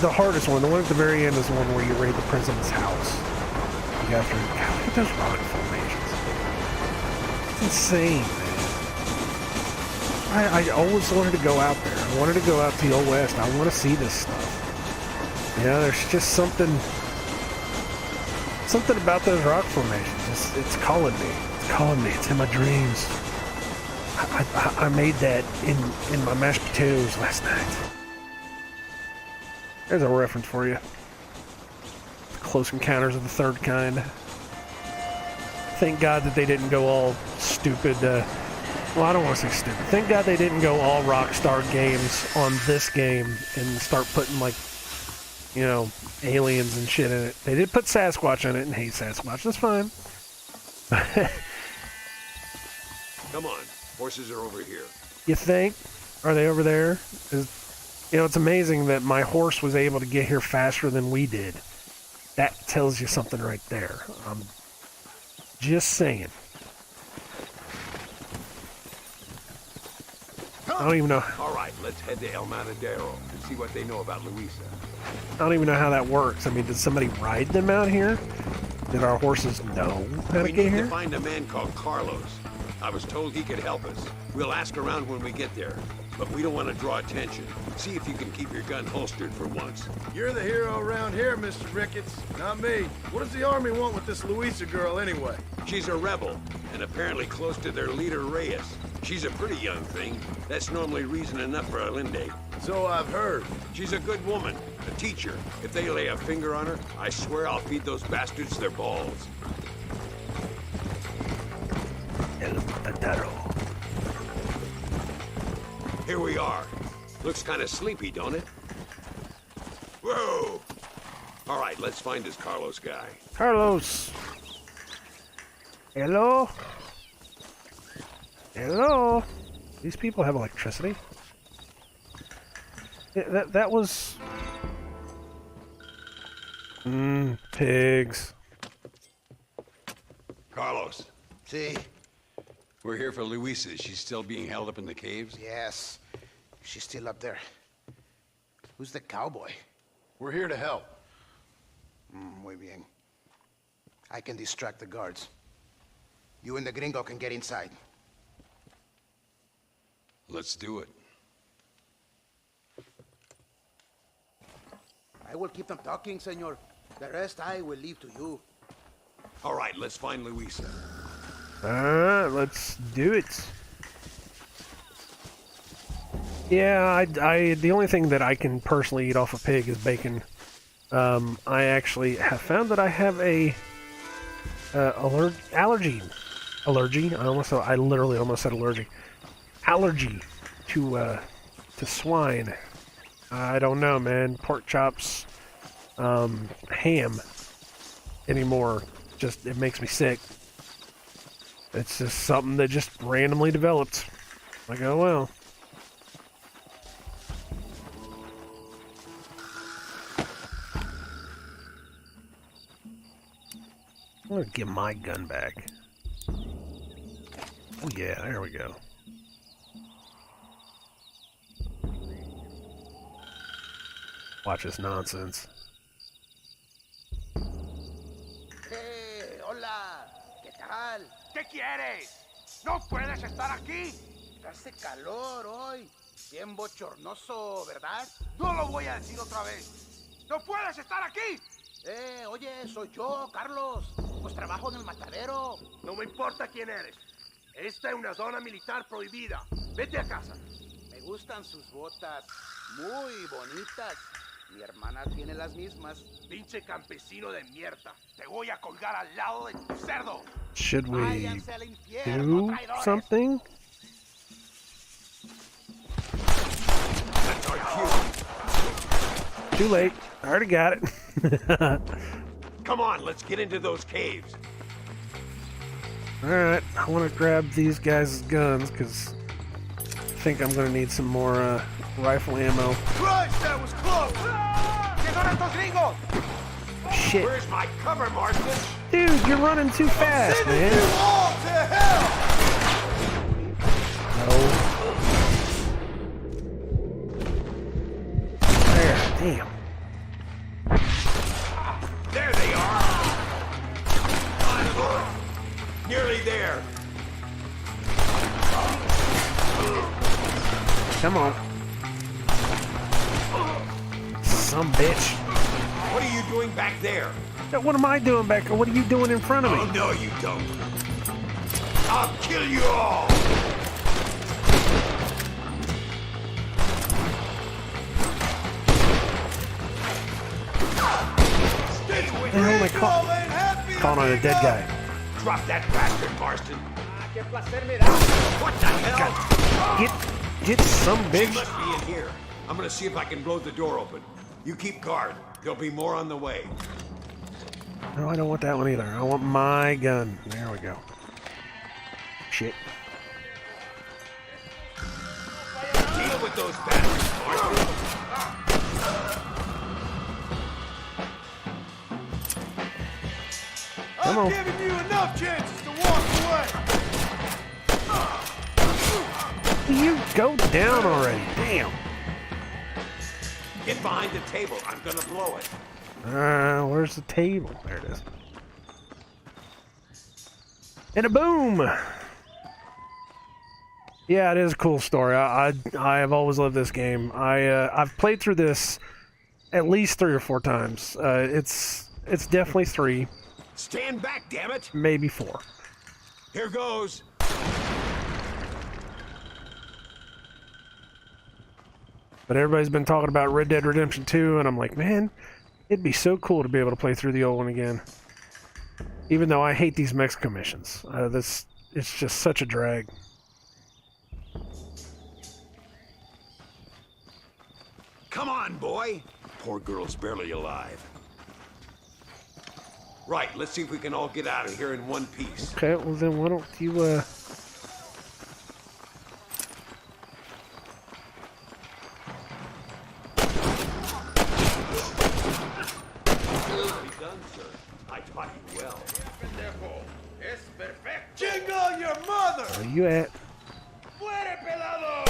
the hardest one, the one at the very end is the one where you raid the president's house. You got to, God, look at those rock formations. It's insane, man. I always wanted to go out there. I wanted to go out to the Old West. I want to see this stuff. You know, there's just something about those rock formations. It's calling me. It's calling me. It's in my dreams. I made that in my mashed potatoes last night. There's a reference for you. Close Encounters of the Third Kind. Thank God that they didn't go all stupid. Well, I don't want to say stupid. Thank God they didn't go all Rockstar Games on this game and start putting, like, you know, aliens and shit in it. They did put Sasquatch in it and hate Sasquatch. That's fine. Come on. Horses are over here. You think? Are they over there? You know, it's amazing that my horse was able to get here faster than we did. That tells you something right there. Just saying. I don't even know. All right, let's head to El Matadero and see what they know about Luisa. I don't even know how that works. I mean, did somebody ride them out here? Did our horses know how to get here? We need to find a man called Carlos. I was told he could help us. We'll ask around when we get there. But we don't want to draw attention. See if you can keep your gun holstered for once. You're the hero around here, Mr. Ricketts, not me. What does the army want with this Luisa girl anyway? She's a rebel, and apparently close to their leader, Reyes. She's a pretty young thing. That's normally reason enough for Allende. So I've heard. She's a good woman, a teacher. If they lay a finger on her, I swear I'll feed those bastards their balls. El Matadero. Here we are. Looks kind of sleepy, don't it? Whoa! All right, let's find this Carlos guy. Carlos. Hello? Hello? These people have electricity? Yeah, that was... pigs. Carlos. See? We're here for Luisa. She's still being held up in the caves? Yes. She's still up there. Who's the cowboy? We're here to help. Muy bien. I can distract the guards. You and the gringo can get inside. Let's do it. I will keep them talking, senor. The rest I will leave to you. All right, let's find Luisa. Let's do it. Yeah, the only thing that I can personally eat off a pig is bacon. I actually have found that I have a allergy allergy. I literally almost said allergy. Allergy to swine. I don't know, man. Pork chops, ham anymore. Just, it makes me sick. It's just something that just randomly developed. Like, oh well. I'm gonna get my gun back. Oh yeah, there we go. Watch this nonsense. Hey, hola, ¿qué tal? ¿Qué quieres? No puedes estar aquí. Hace calor hoy. Bien bochornoso, ¿verdad? No lo voy a decir otra vez. ¡No puedes estar aquí! Oye, soy yo, Carlos. Pues trabajo en el matadero. No me importa quién eres. Esta es una zona militar prohibida. Vete a casa. Me gustan sus botas. Muy bonitas. Mi hermana tiene las mismas. Pinche campesino de mierda. Te voy a colgar al lado de tu cerdo. Should we Váyanse al infierno, do traidores. something? That's our cue. Too late. I already got it. Come on, let's get into those caves. Alright, I want to grab these guys' guns, because I think I'm going to need some more rifle ammo. Christ, that was close! ¿Qué son estos gringos? Shit. Where's my cover, Marston? Dude, you're running too fast, man. You all to hell! No. There, damn. There they are! Nearly there. Come on. Some bitch. What are you doing back there? What am I doing back there? What are you doing in front of me? Oh, no, you don't. I'll kill you all! What the hell am I calling on a dead guy? Drop that bastard, Marston. What the hell? Get some She bitch. must be in here. I'm gonna see if I can blow the door open. You keep guard. There'll be more on the way. No, I don't want that one either. I want my gun. There we go. Shit. Deal with those bastards, Marston. Come on. Giving you enough chances to walk away. You go down already. Damn. Get behind the table. I'm gonna blow it. Where's the table? There it is. And a boom! Yeah, it is a cool story. I have always loved this game. I've played through this at least 3 or 4 times. It's definitely 3, Stand back, damn it! maybe 4. Here goes. But everybody's been talking about Red Dead Redemption 2, and I'm like, man, it'd be so cool to be able to play through the old one again. Even though I hate these Mexico missions. It's just such a drag. Come on, boy. Poor girl's barely alive. Right, let's see if we can all get out of here in one piece. Okay, well then why don't you, Be done, sir. I taught you well. Jingle your mother! where you at? Muere, pelado!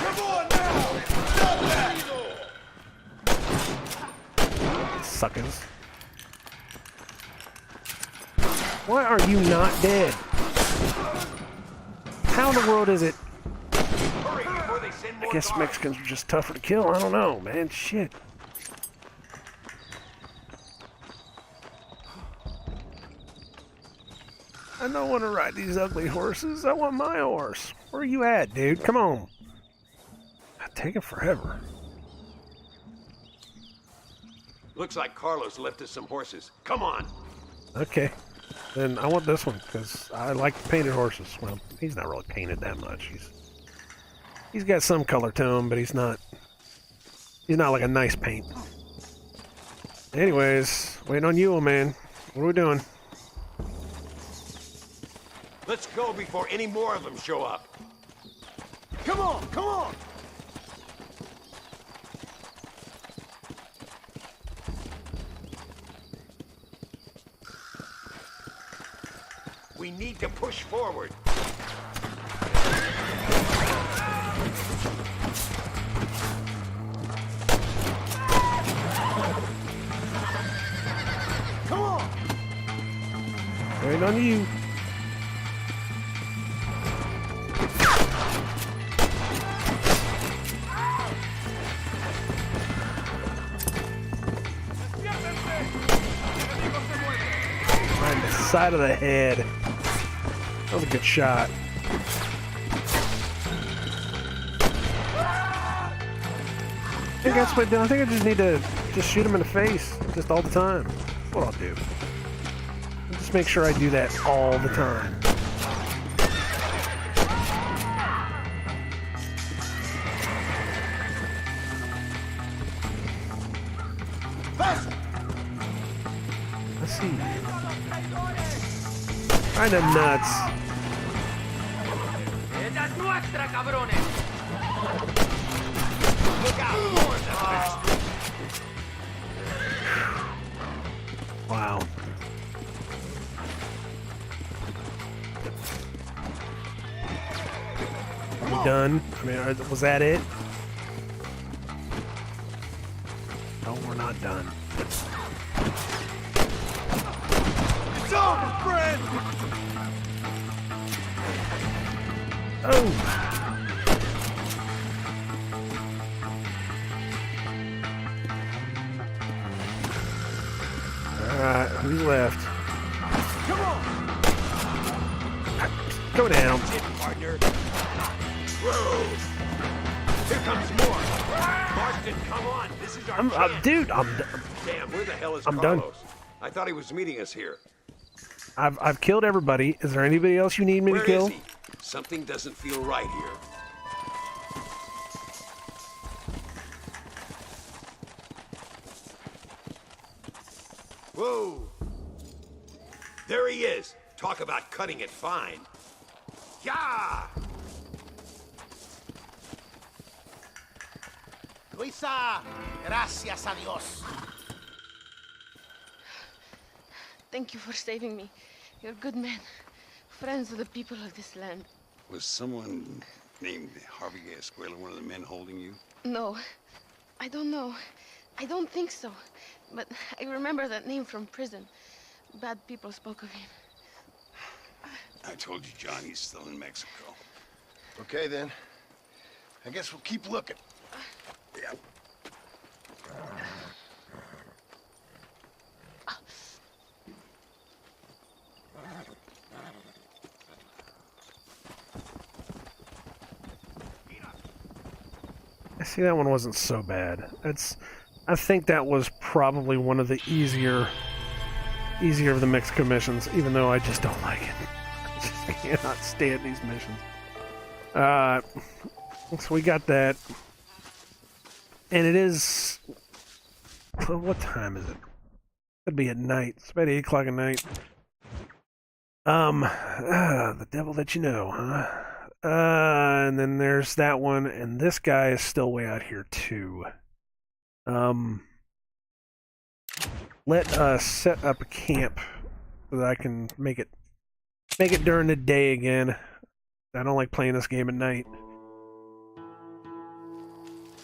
Come on now! Stop that! Suckers. Why are you not dead? How in the world is it? Hurry before they send more I guess guards. Mexicans are just tougher to kill. I don't know, man. Shit. I don't want to ride these ugly horses. I want my horse. Where are you at, dude? Come on. Take it forever. Looks like Carlos left us some horses. Come on. Okay. then I want this one because I like painted horses. Well, he's not really painted that much. He's got some color to him, but he's not like a nice paint. Anyways, waiting on you, old man. What are we doing? Let's go before any more of them show up. Come on, come on! We need to push forward. Come on! Waiting on you. Right in the side of the head. That was a good shot. I think that's what I do. I think I just need to just shoot him in the face just all the time. That's what I'll do. Just make sure I do that all the time. Let's see. Kinda nuts. Wow. Are we done? I mean, was that it? No, we're not done. It's over, friend! Oh! Alright, who's left? Come on! Go down. Partner. Whoa! Here comes more. Marston, come on. This is our chance. Dude, Damn, where the hell is I'm Carlos? done. I thought he was meeting us here. I've killed everybody. Is there anybody else you need me Where to kill? is he? Something doesn't feel right here. Whoa! There he is. Talk about cutting it fine. Yeah! Luisa, gracias a Dios. Thank you for saving me. You're good men. Friends of the people of this land. Was someone named Harvey Escuela one of the men holding you? No, I don't know. I don't think so. But I remember that name from prison. Bad people spoke of him. I told you, John, he's still in Mexico. Okay, then. I guess we'll keep looking. Yeah. I see that one wasn't so bad. I think that was probably one of the easier of the Mexico missions, even though I just don't like it. I just cannot stand these missions. So we got that. And it is... What time is it? Could be at night. It's about 8 o'clock at night. The devil that you know, huh? And then there's that one, and this guy is still way out here too. Let us set up a camp so that I can make it during the day again. I don't like playing this game at night.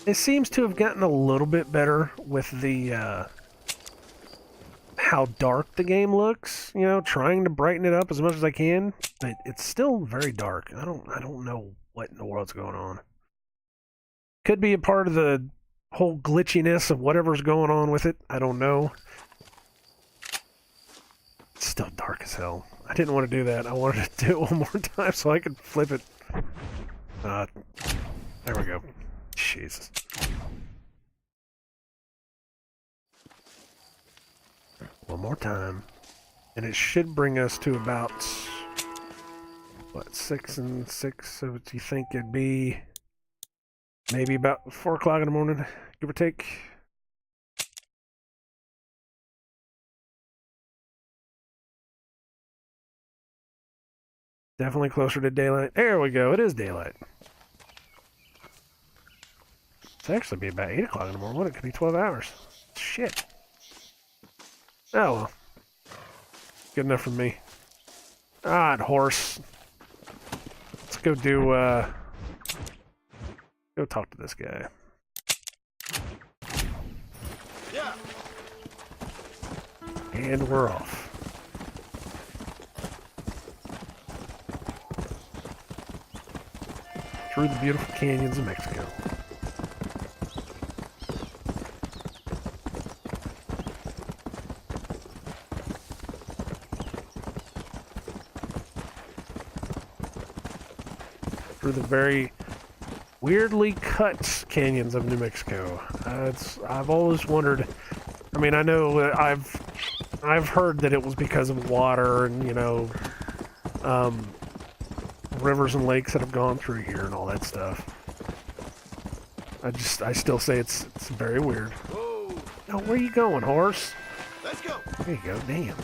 It seems to have gotten a little bit better with the how dark the game looks, you know, trying to brighten it up as much as I can, but it's still very dark. I don't know what in the world's going on. Could be a part of the whole glitchiness of whatever's going on with it. I don't know. It's still dark as hell. I didn't want to do that. I wanted to do it one more time so I could flip it. There we go. Jesus. One more time. And it should bring us to about, what, 6 and 6? So do you think it'd be maybe about 4 o'clock in the morning, give or take? Definitely closer to daylight. There we go. It is daylight. It's actually be about 8 o'clock in the morning. What? It could be 12 hours. Shit. Oh well. Good enough for me. Ah, horse. Let's go do, go talk to this guy. Yeah. And we're off. Through the beautiful canyons of Mexico. Through the very weirdly cut canyons of New Mexico. I've always wondered. I mean, I know I've heard that it was because of water and, you know, rivers and lakes that have gone through here and all that stuff. I still say it's very weird. Whoa. Oh, where you going, horse? Let's go. There you go. Damn.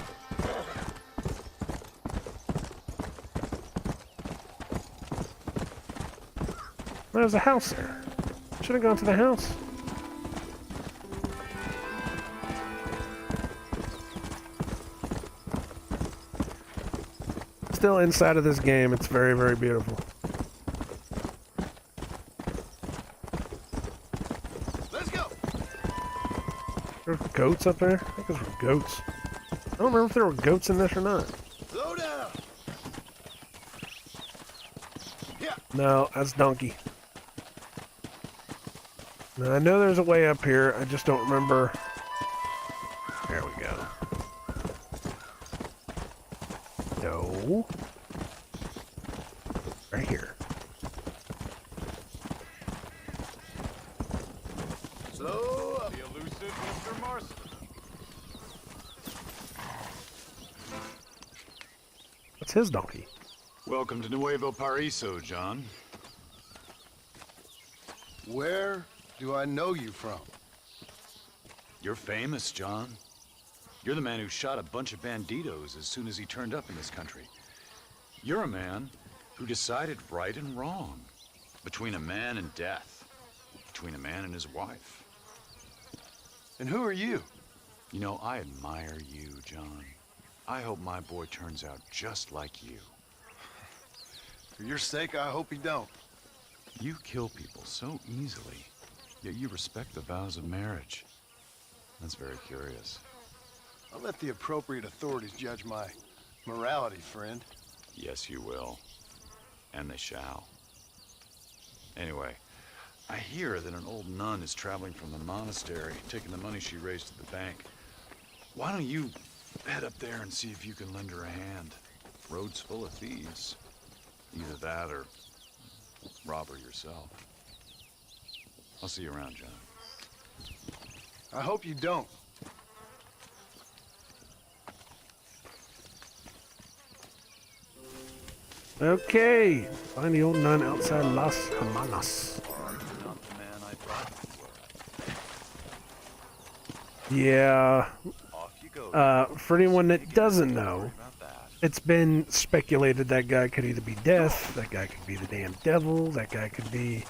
There's a house there. Should have gone to the house. Still inside of this game, it's very, very beautiful. Let's go. There were goats up there? I think those were goats. I don't remember if there were goats in this or not. Slow down. Yeah. No, that's donkey. Now, I know there's a way up here, I just don't remember. There we go. No. Right here. Slow up. The elusive Mr. Marston. That's his donkey. Welcome to Nuevo Paraiso, John. Where do I know you from? You're famous, John. You're the man who shot a bunch of banditos as soon as he turned up in this country. You're a man who decided right and wrong, between a man and death, between a man and his wife. And who are you? You know, I admire you, John. I hope my boy turns out just like you. For your sake, I hope he don't. You kill people so easily, yet you respect the vows of marriage. That's very curious. I'll let the appropriate authorities judge my morality, friend. Yes, you will. And they shall. Anyway, I hear that an old nun is traveling from the monastery, taking the money she raised to the bank. Why don't you head up there and see if you can lend her a hand? Road's full of thieves. Either that or rob her yourself. I'll see you around, John. I hope you don't. Okay. Find the old nun outside Las Hermanas. Not the man I thought you were. Yeah. For anyone that doesn't know, it's been speculated that guy could either be Death, that guy could be the damn devil, that guy could be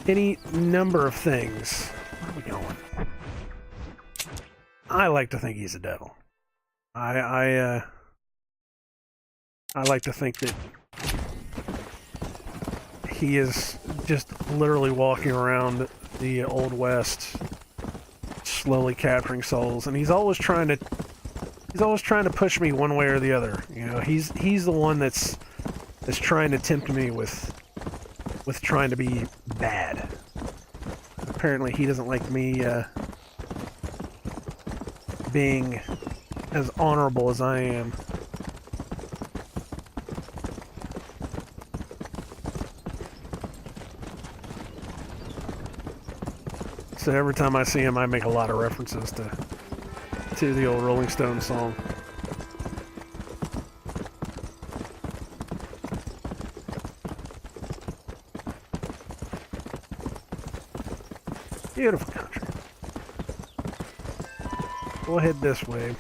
any number of things. Where are we going? I like to think he's a devil. I like to think that he is just literally walking around the Old West, slowly capturing souls, and he's always trying to push me one way or the other. You know, he's the one that's trying to tempt me with trying to be bad. Apparently, he doesn't like me being as honorable as I am. So every time I see him, I make a lot of references to the old Rolling Stones song. Beautiful country. We'll head this way.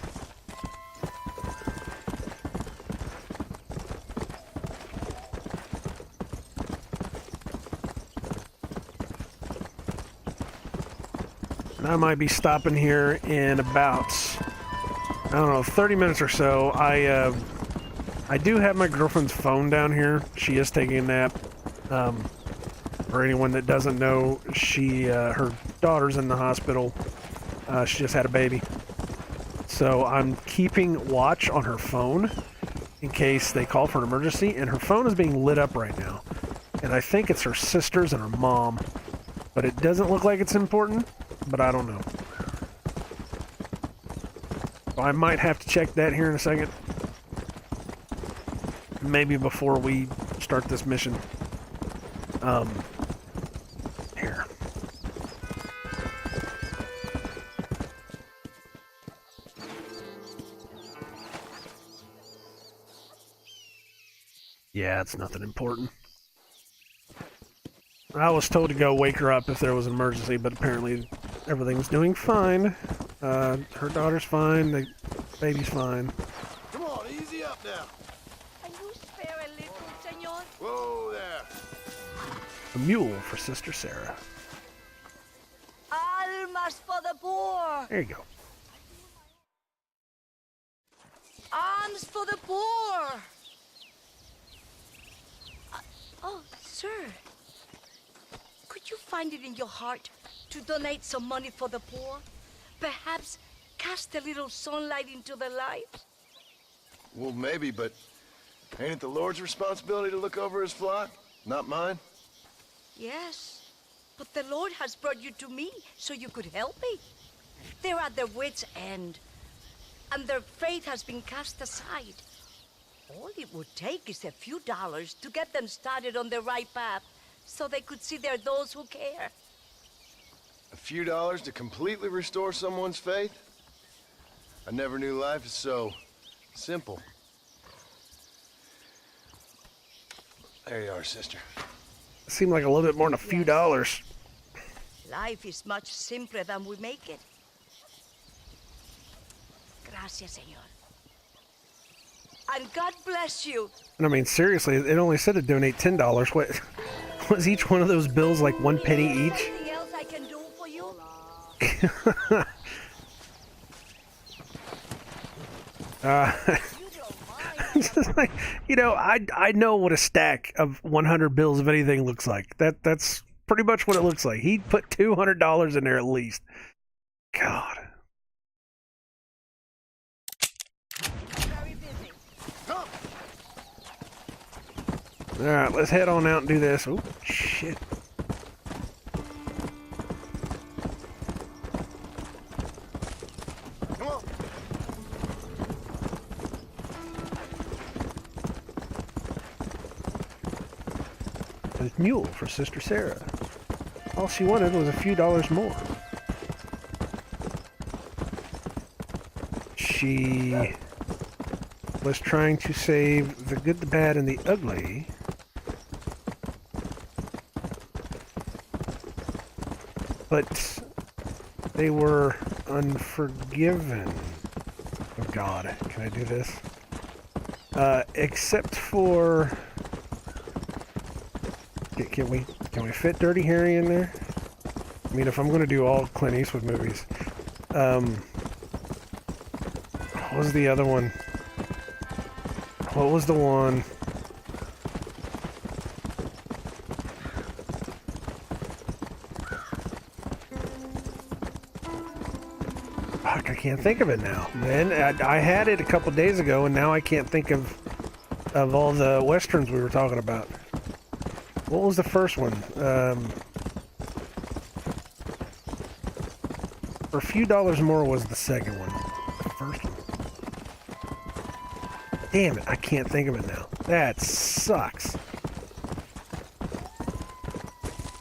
And I might be stopping here in about, I don't know, 30 minutes or so. I do have my girlfriend's phone down here. She is taking a nap. For anyone that doesn't know, her daughter's in the hospital. She just had a baby. So I'm keeping watch on her phone in case they call for an emergency, and her phone is being lit up right now. And I think it's her sisters and her mom. But it doesn't look like it's important, but I don't know. So I might have to check that here in a second. Maybe before we start this mission. Here. Yeah, it's nothing important. I was told to go wake her up if there was an emergency, but apparently everything's doing fine. Her daughter's fine, the baby's fine. Come on, easy up now. Can you spare a little, senor? Whoa there. A mule for Sister Sarah. Almas for the poor. There you go. Alms for the poor. Oh, sir. Could you find it in your heart to donate some money for the poor? Perhaps cast a little sunlight into their lives? Well, maybe, but ain't it the Lord's responsibility to look over his flock? Not mine? Yes, but the Lord has brought you to me so you could help me. They're at their wits' end, and their faith has been cast aside. All it would take is a few dollars to get them started on the right path so they could see they're those who care. A few dollars to completely restore someone's faith? I never knew life is so simple. There you are, sister. It seemed like a little bit more than a few dollars. Life is much simpler than we make it. Gracias, señor. And God bless you. And I mean, seriously, it only said to donate $10. What was each one of those bills like 1 penny each? Anything else I can do for you? Just like, you know, I know what a stack of 100 bills of anything looks like. That's pretty much what it looks like. He put $200 in there at least. God. All right, let's head on out and do this. Oh shit. Come on. A mule for Sister Sarah. All she wanted was a few dollars more. She was trying to save the good, the bad, and the ugly. But they were unforgiven. Oh God, can I do this? Except for... Can we fit Dirty Harry in there? I mean, if I'm going to do all Clint Eastwood movies. What was the other one? What was the one? Fuck, I can't think of it now. Man, I had it a couple days ago, and now I can't think of all the westerns we were talking about. What was the first one? For a few dollars more was the second one. The first one. Damn it, I can't think of it now. That sucks.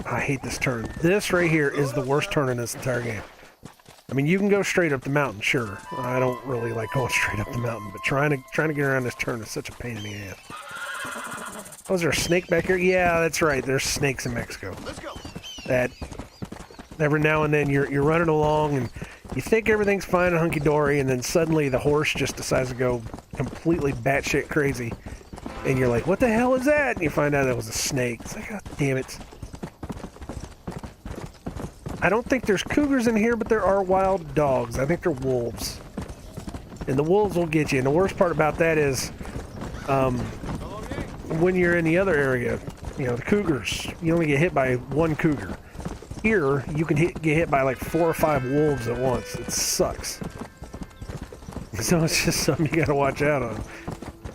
I hate this turn. This right here is the worst turn in this entire game. I mean, you can go straight up the mountain, sure. I don't really like going straight up the mountain, but trying to get around this turn is such a pain in the ass. Oh, is there a snake back here? Yeah, that's right. There's snakes in Mexico. Let's go. That every now and then you're running along and you think everything's fine and hunky-dory, and then suddenly the horse just decides to go completely batshit crazy. And you're like, what the hell is that? And you find out it was a snake. It's like, God damn it. I don't think there's cougars in here, but there are wild dogs. I think they're wolves. And the wolves will get you. And the worst part about that is, when you're in the other area, you know, the cougars, you only get hit by one cougar. Here, you can get hit by like 4 or 5 wolves at once. It sucks. So it's just something you gotta watch out on.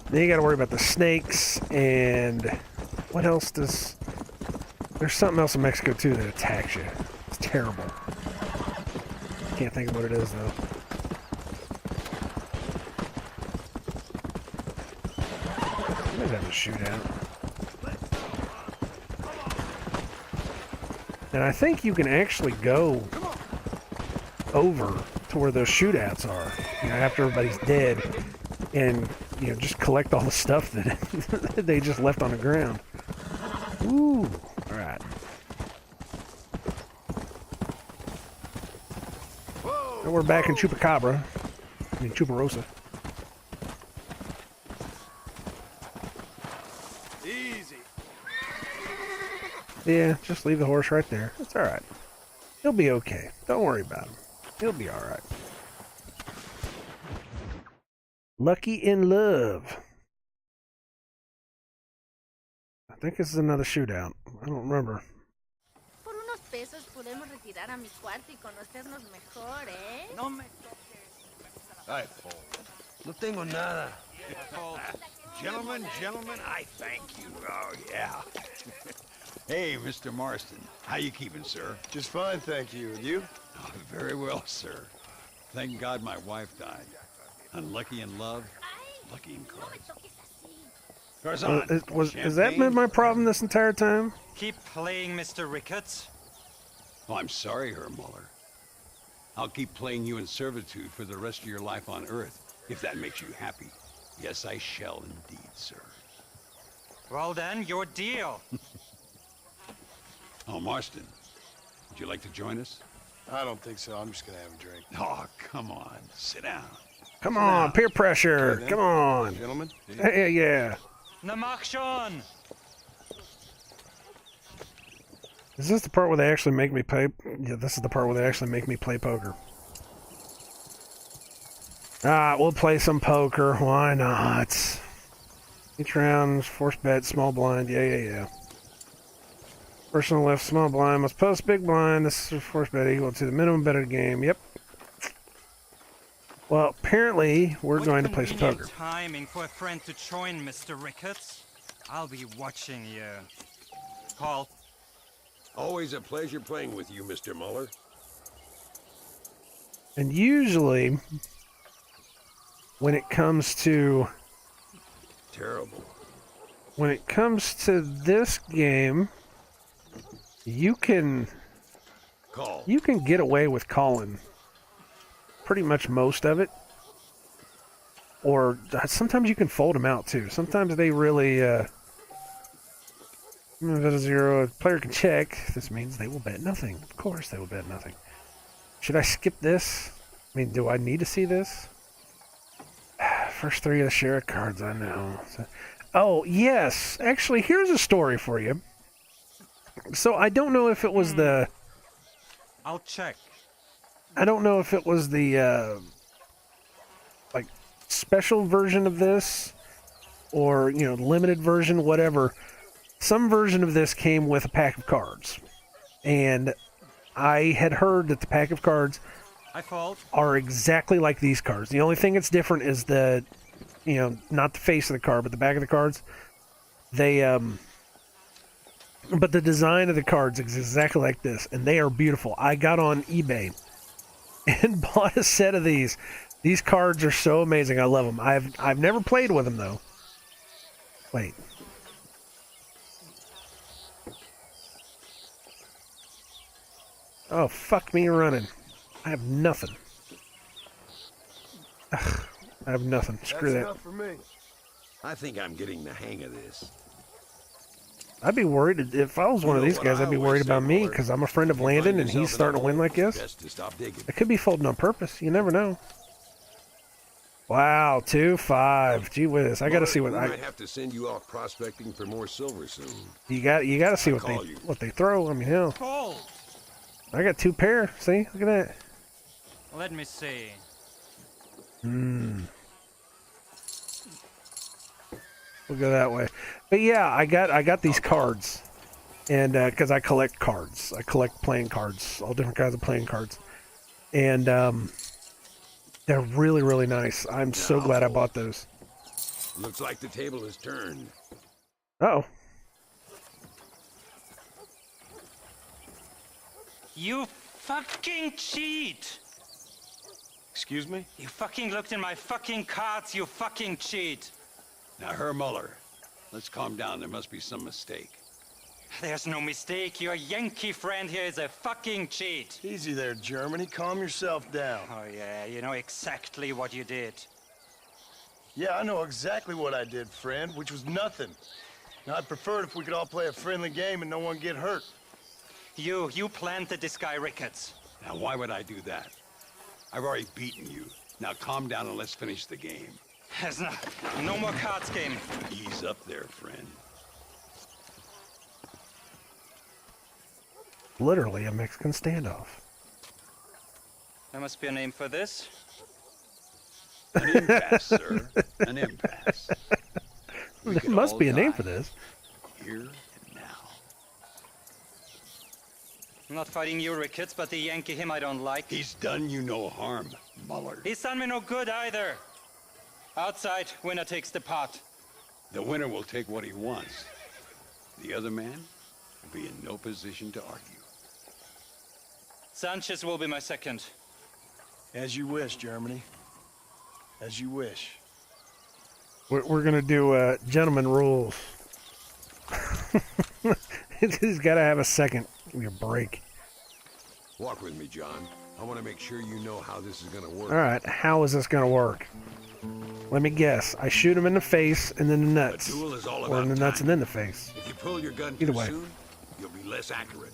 Then you gotta worry about the snakes, and what else does... There's something else in Mexico too that attacks you. It's terrible. Can't think of what it is though. Might have a shootout. And I think you can actually go over to where those shootouts are, you know, after everybody's dead, and, you know, just collect all the stuff that they just left on the ground. Ooh, all right. And we're back in Chupacabra. I mean, Chuparosa. Easy. Yeah, just leave the horse right there. It's all right. He'll be okay. Don't worry about him. He'll be all right. Lucky in Love. I think this is another shootout. I don't remember. Por unos pesos podemos retirar a mi cuarto y conocernos mejor, ¿eh? No me toques. Ay, Paul. No tengo nada. Paul. Gentlemen, I thank you. Oh, yeah. Hey, Mr. Marston. How you keeping, sir? Just fine, thank you. And you? Oh, very well, sir. Thank God my wife died. Unlucky in love, lucky in cards. Has that been my problem this entire time? Keep playing, Mr. Ricketts. Oh, I'm sorry, Herr Muller. I'll keep playing you in servitude for the rest of your life on Earth, if that makes you happy. Yes, I shall indeed, sir. Well then, your deal. Oh, Marston, would you like to join us? I don't think so. I'm just gonna have a drink. Oh, come on. Sit down. Come on, peer pressure. Come on. Gentlemen? Yeah. Na mach schon. Is this the part where they actually make me play? Yeah, this is the part where they actually make me play poker. We'll play some poker. Why not? Each round, force bet, small blind. Yeah. Person on the left, small blind, must post big blind. This is force bet equal to the minimum bet of the game. Yep. Well, apparently, we're going to play some poker. Timing for a friend to join, Mr. Ricketts. I'll be watching you. Paul. Always a pleasure playing with you, Mr. Muller. And usually, when it comes to... Terrible. When it comes to this game, you can get away with calling pretty much most of it. Or sometimes you can fold them out too. Sometimes they really if it's a 0, a player can check. This means they will bet nothing. Of course they will bet nothing. Should I skip this? I mean, do I need to see this? First 3 of the share of cards, I know. Oh, yes. Actually, here's a story for you. So I don't know if it was the... I'll check. I don't know if it was the, like, special version of this or, you know, limited version, whatever. Some version of this came with a pack of cards. And I had heard that the pack of cards are exactly like these cards. The only thing that's different is the, you know, not the face of the card, but the back of the cards. They, but the design of the cards is exactly like this, and they are beautiful. I got on eBay and bought a set of these. These cards are so amazing. I love them. I've never played with them though. Wait. Oh, fuck me running. I have nothing. Ugh, I have nothing. Screw that. Enough for me. I think I'm getting the hang of this. I'd be worried if I was one of these guys. I'd be worried about me because I'm a friend of Landon and he's starting to win like this. It could be folding on purpose. You never know. Wow, 2-5. Gee whiz, I got to see what I might have to send you off prospecting for more silver soon. You got to see what they throw. I mean, hell. Gold. I got 2 pair. See, look at that. Let me see. We'll go that way. But yeah, I got these cards, and because I collect cards, I collect playing cards, all different kinds of playing cards, and they're really, really nice. I'm so glad I bought those. Looks like the table has turned. Uh-oh. You fucking cheat! Excuse me? You fucking looked in my fucking cards, you fucking cheat! Now, Herr Muller, let's calm down. There must be some mistake. There's no mistake. Your Yankee friend here is a fucking cheat. Easy there, Germany. Calm yourself down. Oh, yeah, you know exactly what you did. Yeah, I know exactly what I did, friend, which was nothing. Now, I'd prefer it if we could all play a friendly game and no one get hurt. You planted this guy Ricketts. Now, why would I do that? I've already beaten you. Now, calm down and let's finish the game. There's no more cards game. Ease up there, friend. Literally a Mexican standoff. There must be a name for this. An impasse, sir. An impasse. There must be a name for this. Here and now. I'm not fighting you, Ricketts, but the Yankee him I don't like. He's done you no harm, Muller. He's done me no good either. Outside, winner takes the pot. The winner will take what he wants. The other man will be in no position to argue. Sanchez will be my second. As you wish, Germany. As you wish. We're going to do gentleman rules. He's got to have a second. Give me a break. Walk with me, John. I want to make sure you know how this is going to work. All right, how is this going to work? Let me guess. I shoot him in the face and then the nuts. A duel is all or about in the nuts timing. and then the face. If you pull your gun Either too way. soon, you'll be less accurate.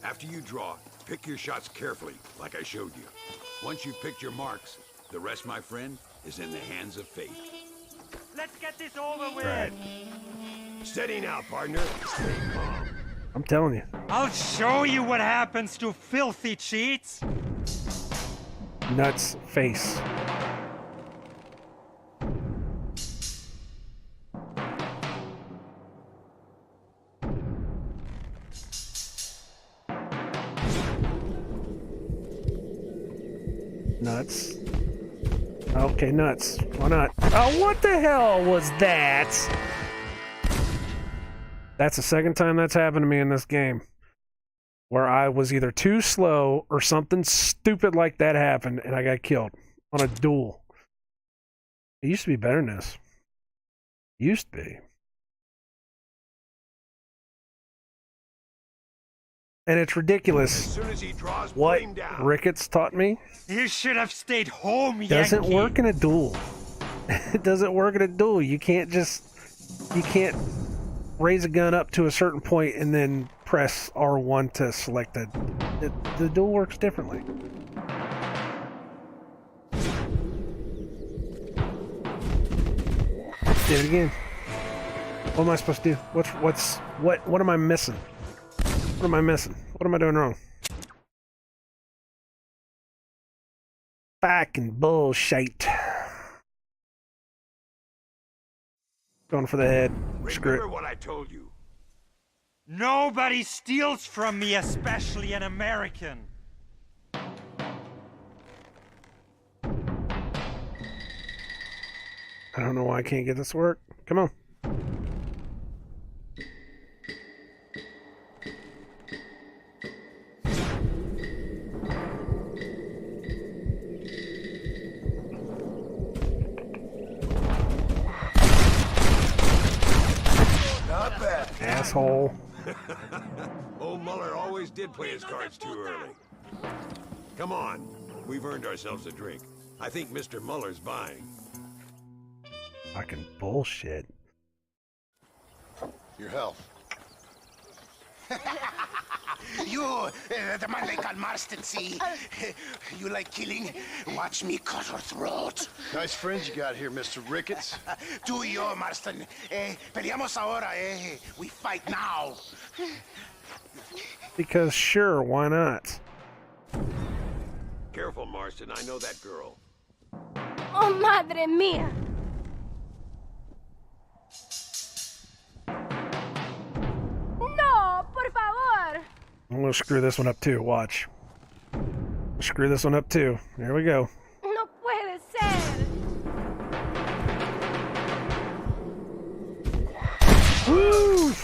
After you draw, pick your shots carefully, like I showed you. Once you've picked your marks, the rest, my friend, is in the hands of fate. Let's get this over with. Right. Steady now, partner. Stay calm. I'm telling you. I'll show you what happens to filthy cheats. Nuts, face. Nuts. Okay, nuts. Why not? Oh, what the hell was that? That's the second time that's happened to me in this game. Where I was either too slow or something stupid like that happened and I got killed on a duel. It used to be better than this. Used to be. And it's ridiculous As soon as he draws, what put him down. Ricketts taught me. You should have stayed home, Yankee. Doesn't work in a duel. It doesn't work in a duel. You can't raise a gun up to a certain point and then press R1 to select it. The duel works differently. Did it again. What am I supposed to do? What am I missing? What am I missing? What am I doing wrong? Fucking bullshit. Going for the head. Screw Remember it. what I told you. Nobody steals from me, especially an American. I don't know why I can't get this to work. Come on. Not bad. Asshole. Old Muller always did play his cards too early. Come on. We've earned ourselves a drink. I think Mr. Muller's buying. Fucking bullshit. Your health. You, the man they call Marston, see? You like killing? Watch me cut her throat. Nice friends you got here, Mr. Ricketts. Do yo, Marston. Peleamos ahora, We fight now. Because sure, why not? Careful, Marston. I know that girl. Oh, madre mía. No, por favor. I'm gonna screw this one up too, watch. Screw this one up too. There we go. No puede ser. Woof!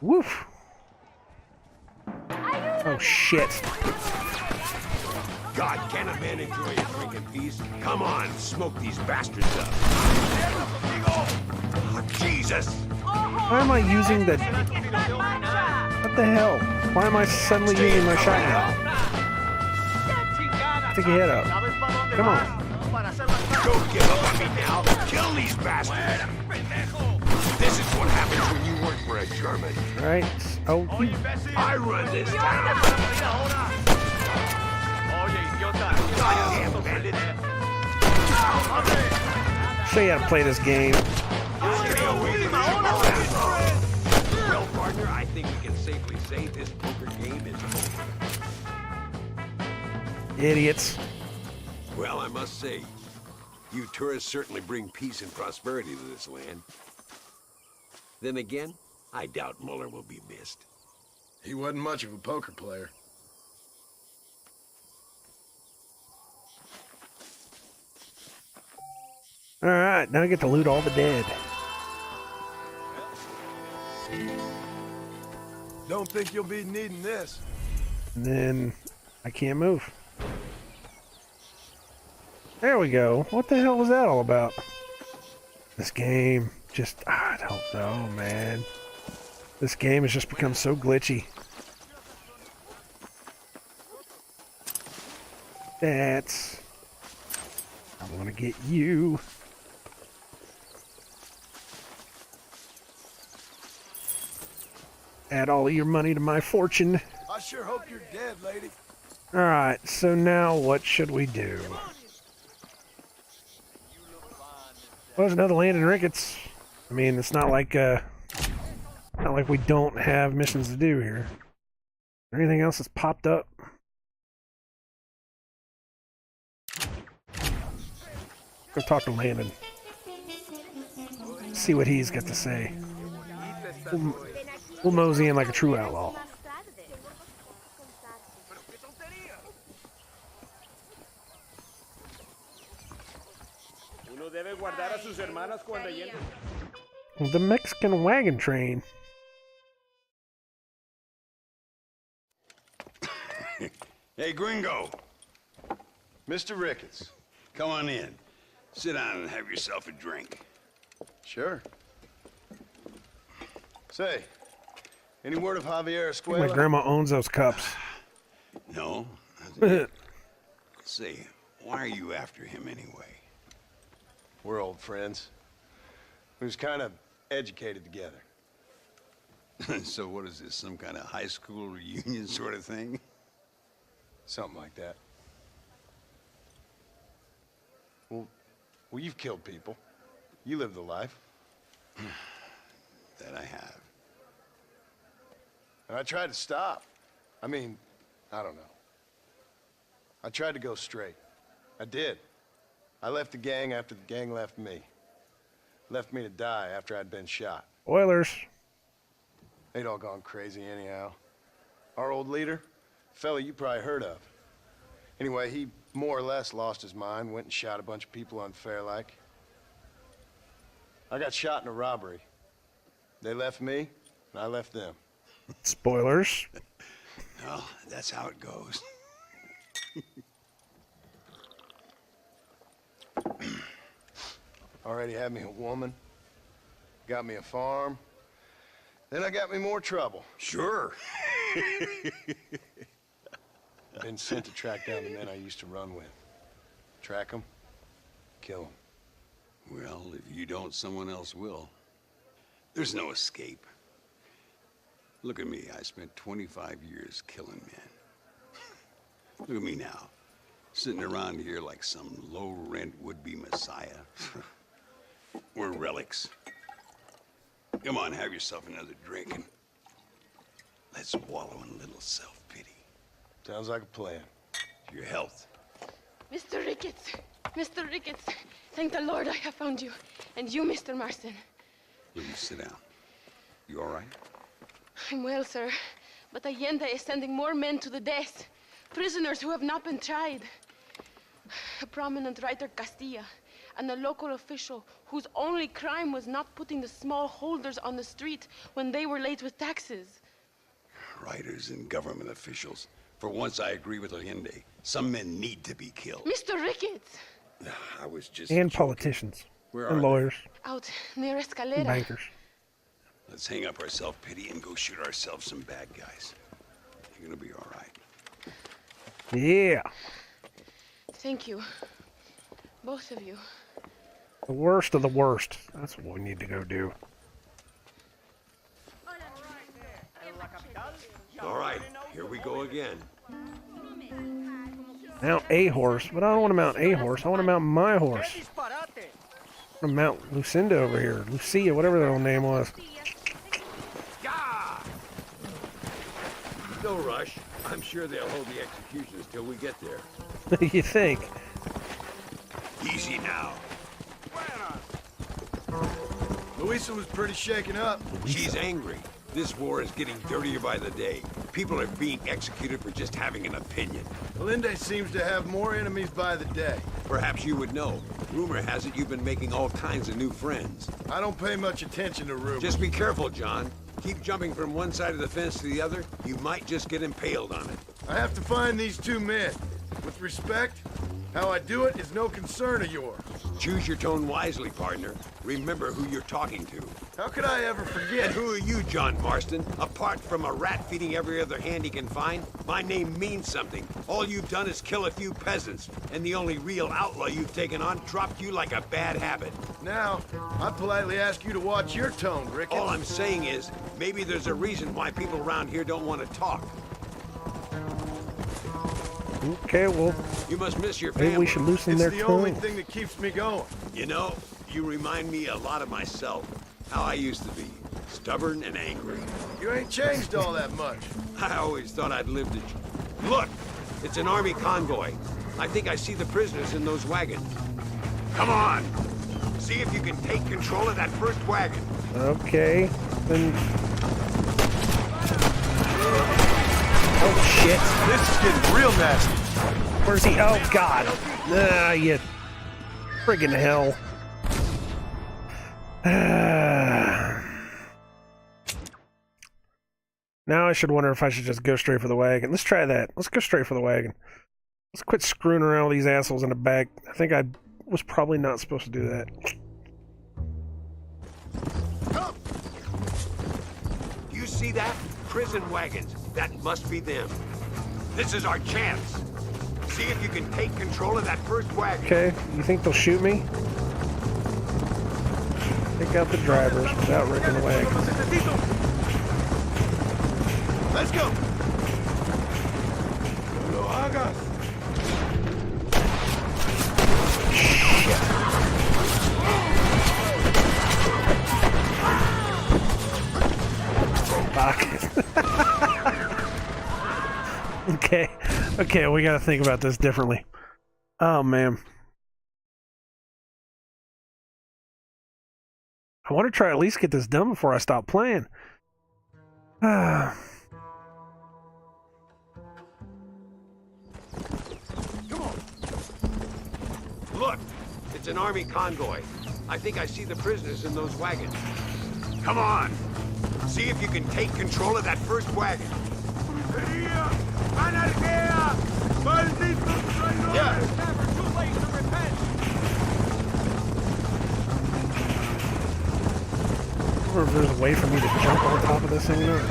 Woof! Oh shit. God, can a man enjoy a drink in peace? Come on, smoke these bastards up. Oh, Jesus! Why am I using the... What the hell? Why am I suddenly using my shotgun? Stick your head up. Come on. Don't give up on me now. Kill these bastards. This is what happens when you work for a German. Alright. Oh, I run this town. Goddamn bandit. show you how to play this game. Well, partner, I think we can safely say this poker game is over. Idiots. Well, I must say, you tourists certainly bring peace and prosperity to this land. Then again, I doubt Muller will be missed. He wasn't much of a poker player. Alright, now I get to loot all the dead. Don't think you'll be needing this. And then I can't move. There we go. What the hell was that all about? This game just, I don't know, man. This game has just become so glitchy. That's... I want to get you. Add all of your money to my fortune. I sure hope you're dead, lady. Alright, so now what should we do? Well, there's another land in Ricketts. I mean, it's not like we don't have missions to do here. Is there anything else that's popped up? Go talk to Landon. See what he's got to say. We'll mosey in like a true outlaw. The Mexican wagon train. Hey, gringo. Mr. Ricketts. Come on in. Sit down and have yourself a drink. Sure. Say, any word of Javier I think Escuela? my grandma owns those cups. No? Say, why are you after him anyway? We're old friends. We was kind of educated together. So what is this, some kind of high school reunion sort of thing? Something like that. Well, you've killed people. You lived the life. That I have. And I tried to stop. I mean, I don't know. I tried to go straight. I did. I left the gang after the gang left me. Left me to die after I'd been shot. Oilers. They'd all gone crazy anyhow. Our old leader, fella you probably heard of. Anyway, he more or less lost his mind, went and shot a bunch of people unfair like. I got shot in a robbery. They left me, and I left them. Spoilers. Well, that's how it goes. Already had me a woman, got me a farm, then I got me more trouble. Sure. Been sent to track down the men I used to run with. Track them, kill them. Well, if you don't, someone else will. There's no escape. Look at me. I spent 25 years killing men. Look at me now. Sitting around here like some low-rent would-be messiah. We're relics. Come on, have yourself another drink and let's wallow in a little self-pity. Sounds like a plan. For your health. Mr. Ricketts! Mr. Ricketts! Thank the Lord I have found you. And you, Mr. Marston. Will you sit down? You all right? I'm well, sir. But Allende is sending more men to the death. Prisoners who have not been tried. A prominent writer, Castilla, and a local official whose only crime was not putting the small holders on the street when they were late with taxes. Writers and government officials. For once, I agree with Allende. Some men need to be killed. Mr. Ricketts! I was just And joking. politicians. Where and are lawyers. Out near Escalera. And bankers. Let's hang up our self-pity and go shoot ourselves some bad guys. You're gonna be all right. Yeah. Thank you. Both of you. The worst of the worst. That's what we need to go do. All right, here we go again. Mount a horse, but I don't want to mount a horse. I want to mount my horse. I want to mount Lucinda over here. Lucia, whatever their own name was. No rush. I'm sure they'll hold the executions till we get there. You think? Easy now. Luisa was pretty shaken up. She's angry. This war is getting dirtier by the day. People are being executed for just having an opinion. Allende seems to have more enemies by the day. Perhaps you would know. Rumor has it you've been making all kinds of new friends. I don't pay much attention to rumors. Just be careful, John. Keep jumping from one side of the fence to the other, you might just get impaled on it. I have to find these two men. With respect, how I do it is no concern of yours. Choose your tone wisely, partner. Remember who you're talking to. How could I ever forget? And who are you, John Marston? Apart from a rat feeding every other hand he can find, my name means something. All you've done is kill a few peasants, and the only real outlaw you've taken on dropped you like a bad habit. Now, I politely ask you to watch your tone, Ricketts. All I'm saying is, maybe there's a reason why people around here don't want to talk. Okay, well, you must miss your family. maybe we should loosen their tone. It's the only thing that keeps me going. You know, you remind me a lot of myself. How I used to be. Stubborn and angry. You ain't changed all that much. I always thought I'd lived to... Look! It's an army convoy. I think I see the prisoners in those wagons. Come on! See if you can take control of that first wagon. Okay, then... Oh, shit. This is getting real nasty. Where's he? Oh, God. Ah, you friggin' hell. Now I should wonder if I should just go straight for the wagon. Let's try that. Let's go straight for the wagon. Let's quit screwing around with these assholes in the back. I think I was probably not supposed to do that. Come! Do you see that? Prison wagons. That must be them. This is our chance. See if you can take control of that first wagon. Okay, you think they'll shoot me? Take out the drivers without wrecking the wagon. Let's go! Lo hagas! Okay. Okay, we gotta think about this differently. Oh, man. I want to try at least get this done before I stop playing. Come on. Look, it's an army convoy. I think I see the prisoners in those wagons. Come on. See if you can take control of that first wagon. Yeah. Never too late to repent. I wonder if there's a way for me to jump on top of this thing or not.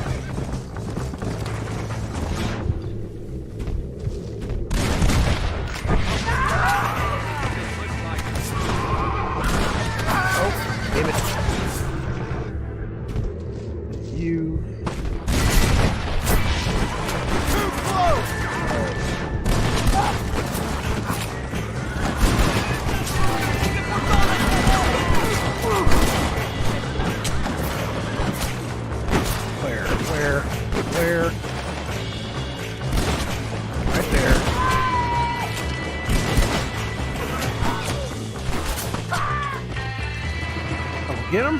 Oh, damn it. You... Get him?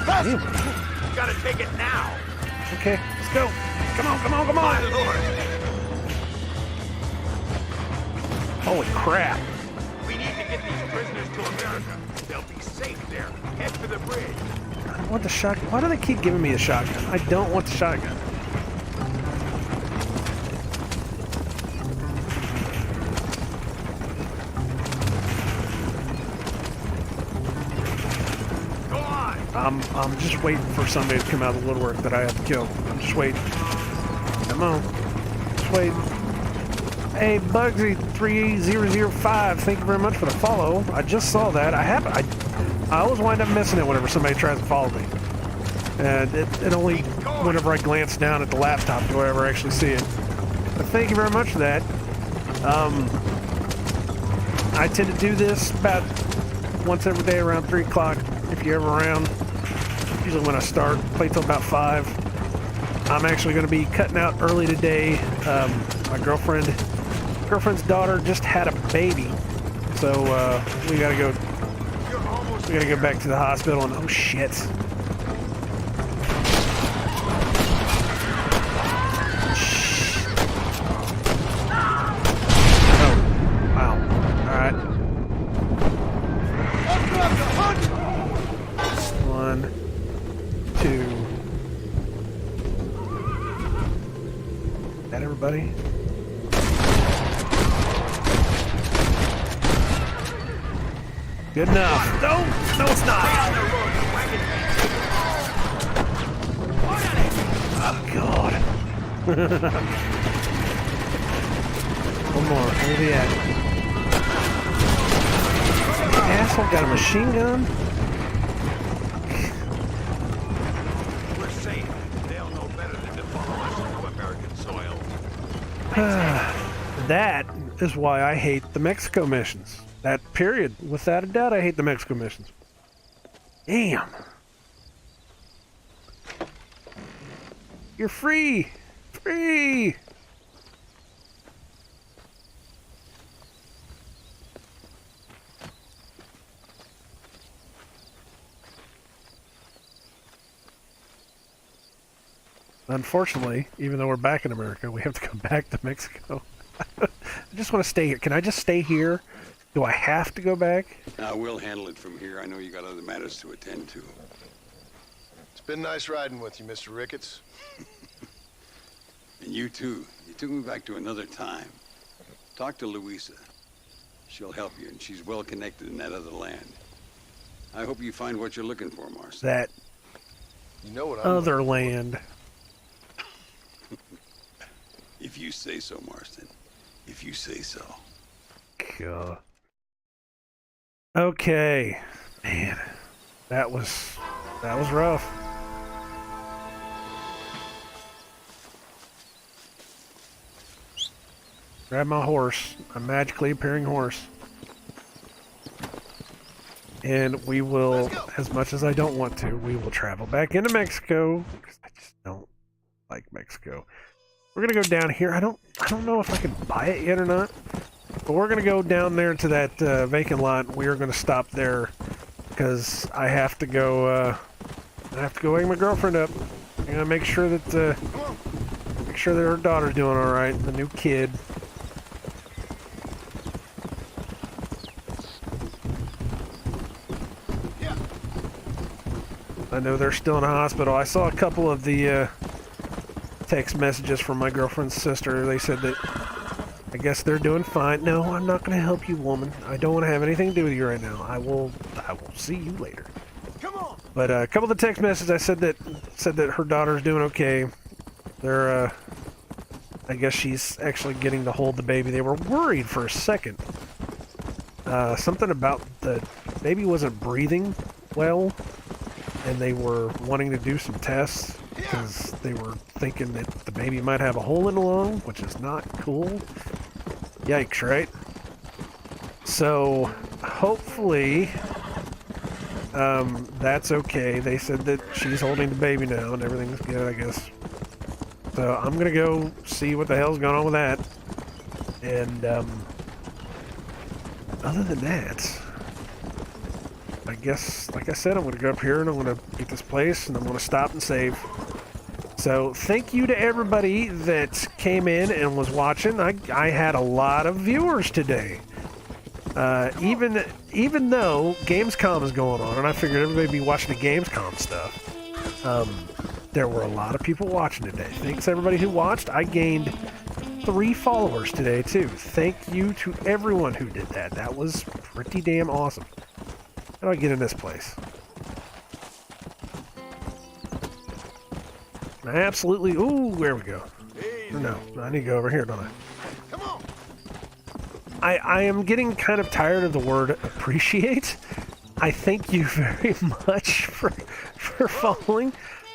Faster! You gotta take it now! Okay, let's go. Come on, come on, come on! My lord! Holy crap. We need to get these prisoners to America. They'll be safe there. Head for the bridge. I don't want the shotgun. Why do they keep giving me a shotgun? I don't want the shotgun. I'm just waiting for somebody to come out of the woodwork that I have to kill. I'm just waiting. Come on. Just waiting. Hey, Bugsy3005, thank you very much for the follow. I just saw that. I always wind up missing it whenever somebody tries to follow me. And it only, whenever I glance down at the laptop, do I ever actually see it. But thank you very much for that. I tend to do this about once every day around 3 o'clock, if you're ever around. Usually when I start, play till about 5. I'm actually going to be cutting out early today. My girlfriend's daughter just had a baby, so we gotta go back to the hospital. And oh shit! Oh, wow! All right. 1, 2. Is that everybody? Good enough. No, it's not. Oh, God. One more. Where's he at? The asshole got a machine gun? We're safe. They'll know better than to follow us into American soil. That is why I hate the Mexico missions. That period. Without a doubt, I hate the Mexico missions. Damn. You're free. Free. Unfortunately, even though we're back in America, we have to come back to Mexico. I just want to stay here. Can I just stay here? Do I have to go back? We'll handle it from here. I know you got other matters to attend to. It's been nice riding with you, Mr. Ricketts. And you too. You took me back to another time. Talk to Louisa. She'll help you, and she's well connected in that other land. I hope you find what you're looking for, Marston. That you know what other land. If you say so, Marston. If you say so. God. Okay. Man. That was rough. Grab my horse. A magically appearing horse. And we will, as much as I don't want to, we will travel back into Mexico. Because I just don't like Mexico. We're gonna go down here. I don't know if I can buy it yet or not. But we're gonna go down there to that vacant lot. We are gonna stop there because I have to go. I have to go wake my girlfriend up. I'm gonna make sure that her daughter's doing all right. The new kid. I know they're still in a hospital. I saw a couple of the text messages from my girlfriend's sister. They said that I guess they're doing fine. No, I'm not going to help you, woman. I don't want to have anything to do with you right now. I will see you later. Come on. But a couple of the text messages I said that her daughter's doing okay. They're I guess she's actually getting to hold the baby. They were worried for a second. Something about the baby wasn't breathing well, and they were wanting to do some tests because they were thinking that the baby might have a hole in the lung, which is not cool. Yikes, right? So hopefully that's okay. They said that she's holding the baby now and everything's good, I guess. So I'm gonna go see what the hell's going on with that. And other than that, I guess, like I said, I'm going to go up here and I'm going to beat this place and I'm going to stop and save. So thank you to everybody that came in and was watching. I had a lot of viewers today. Even though Gamescom is going on, and I figured everybody would be watching the Gamescom stuff, there were a lot of people watching today. Thanks everybody who watched. I gained 3 followers today too. Thank you to everyone who did that. That was pretty damn awesome. How do I get in this place? I absolutely... Ooh, there we go. No, I need to go over here, don't I? Come on. I am getting kind of tired of the word appreciate. I thank you very much for following.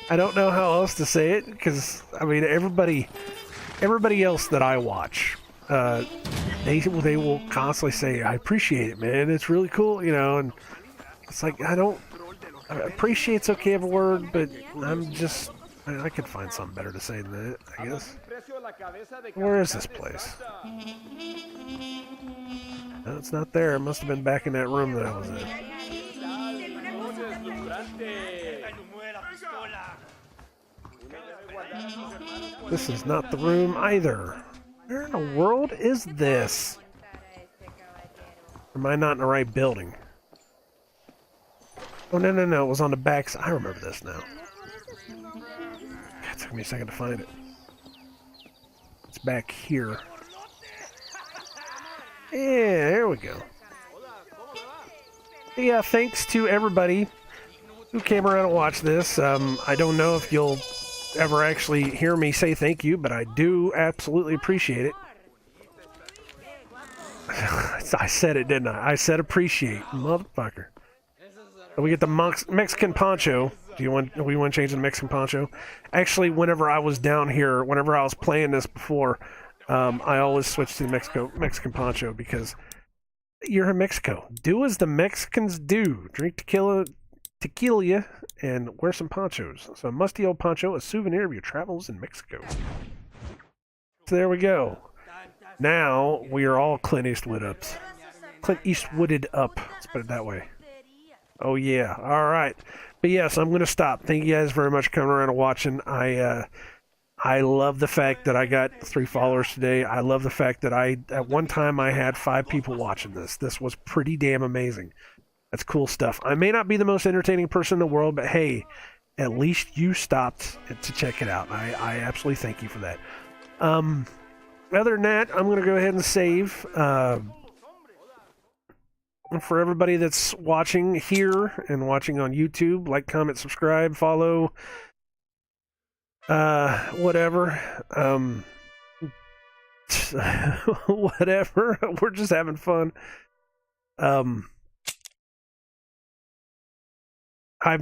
I don't know how else to say it, because, I mean, everybody else that I watch, they will constantly say, I appreciate it, man. It's really cool, you know, and it's like, appreciate's okay of a word, but I could find something better to say than that, I guess. Where is this place? No, it's not there. It must have been back in that room that I was in. This is not the room either. Where in the world is this? Am I not in the right building? Oh, no. It was on the back side. I remember this now. It took me a second to find it. It's back here. Yeah, there we go. Yeah, thanks to everybody who came around and watched this. I don't know if you'll ever actually hear me say thank you, but I do absolutely appreciate it. I said it, didn't I? I said appreciate, motherfucker. We get the Mexican poncho. We want to change the Mexican poncho? Actually, whenever I was down here, whenever I was playing this before, I always switched to the Mexican poncho because you're in Mexico. Do as the Mexicans do. Drink tequila, and wear some ponchos. So a musty old poncho, a souvenir of your travels in Mexico. So there we go. Now we are all Clint Eastwooded up. Let's put it that way. Oh yeah. All right. But yes, I'm going to stop. Thank you guys very much for coming around and watching. I love the fact that I got 3 followers today. I love the fact that at one time I had 5 people watching this. This was pretty damn amazing. That's cool stuff. I may not be the most entertaining person in the world, but hey, at least you stopped to check it out. I absolutely thank you for that. Other than that, I'm going to go ahead and save. For everybody that's watching here and watching on YouTube, like, comment, subscribe, follow, whatever. Whatever. We're just having fun. I've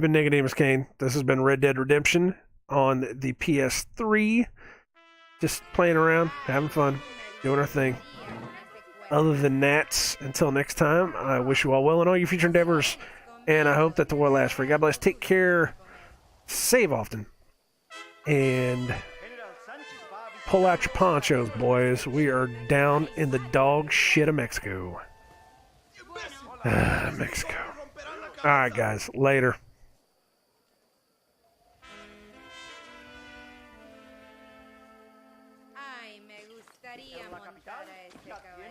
been nicodemoscain. This has been Red Dead Redemption on the PS3. Just playing around, having fun, doing our thing. Other than that, until next time, I wish you all well in all your future endeavors, and I hope that the world lasts for you. God bless. Take care. Save often. And pull out your ponchos, boys. We are down in the dog shit of Mexico. Mexico. All right, guys. Later. Ay, me gustaría montar a ese caballo.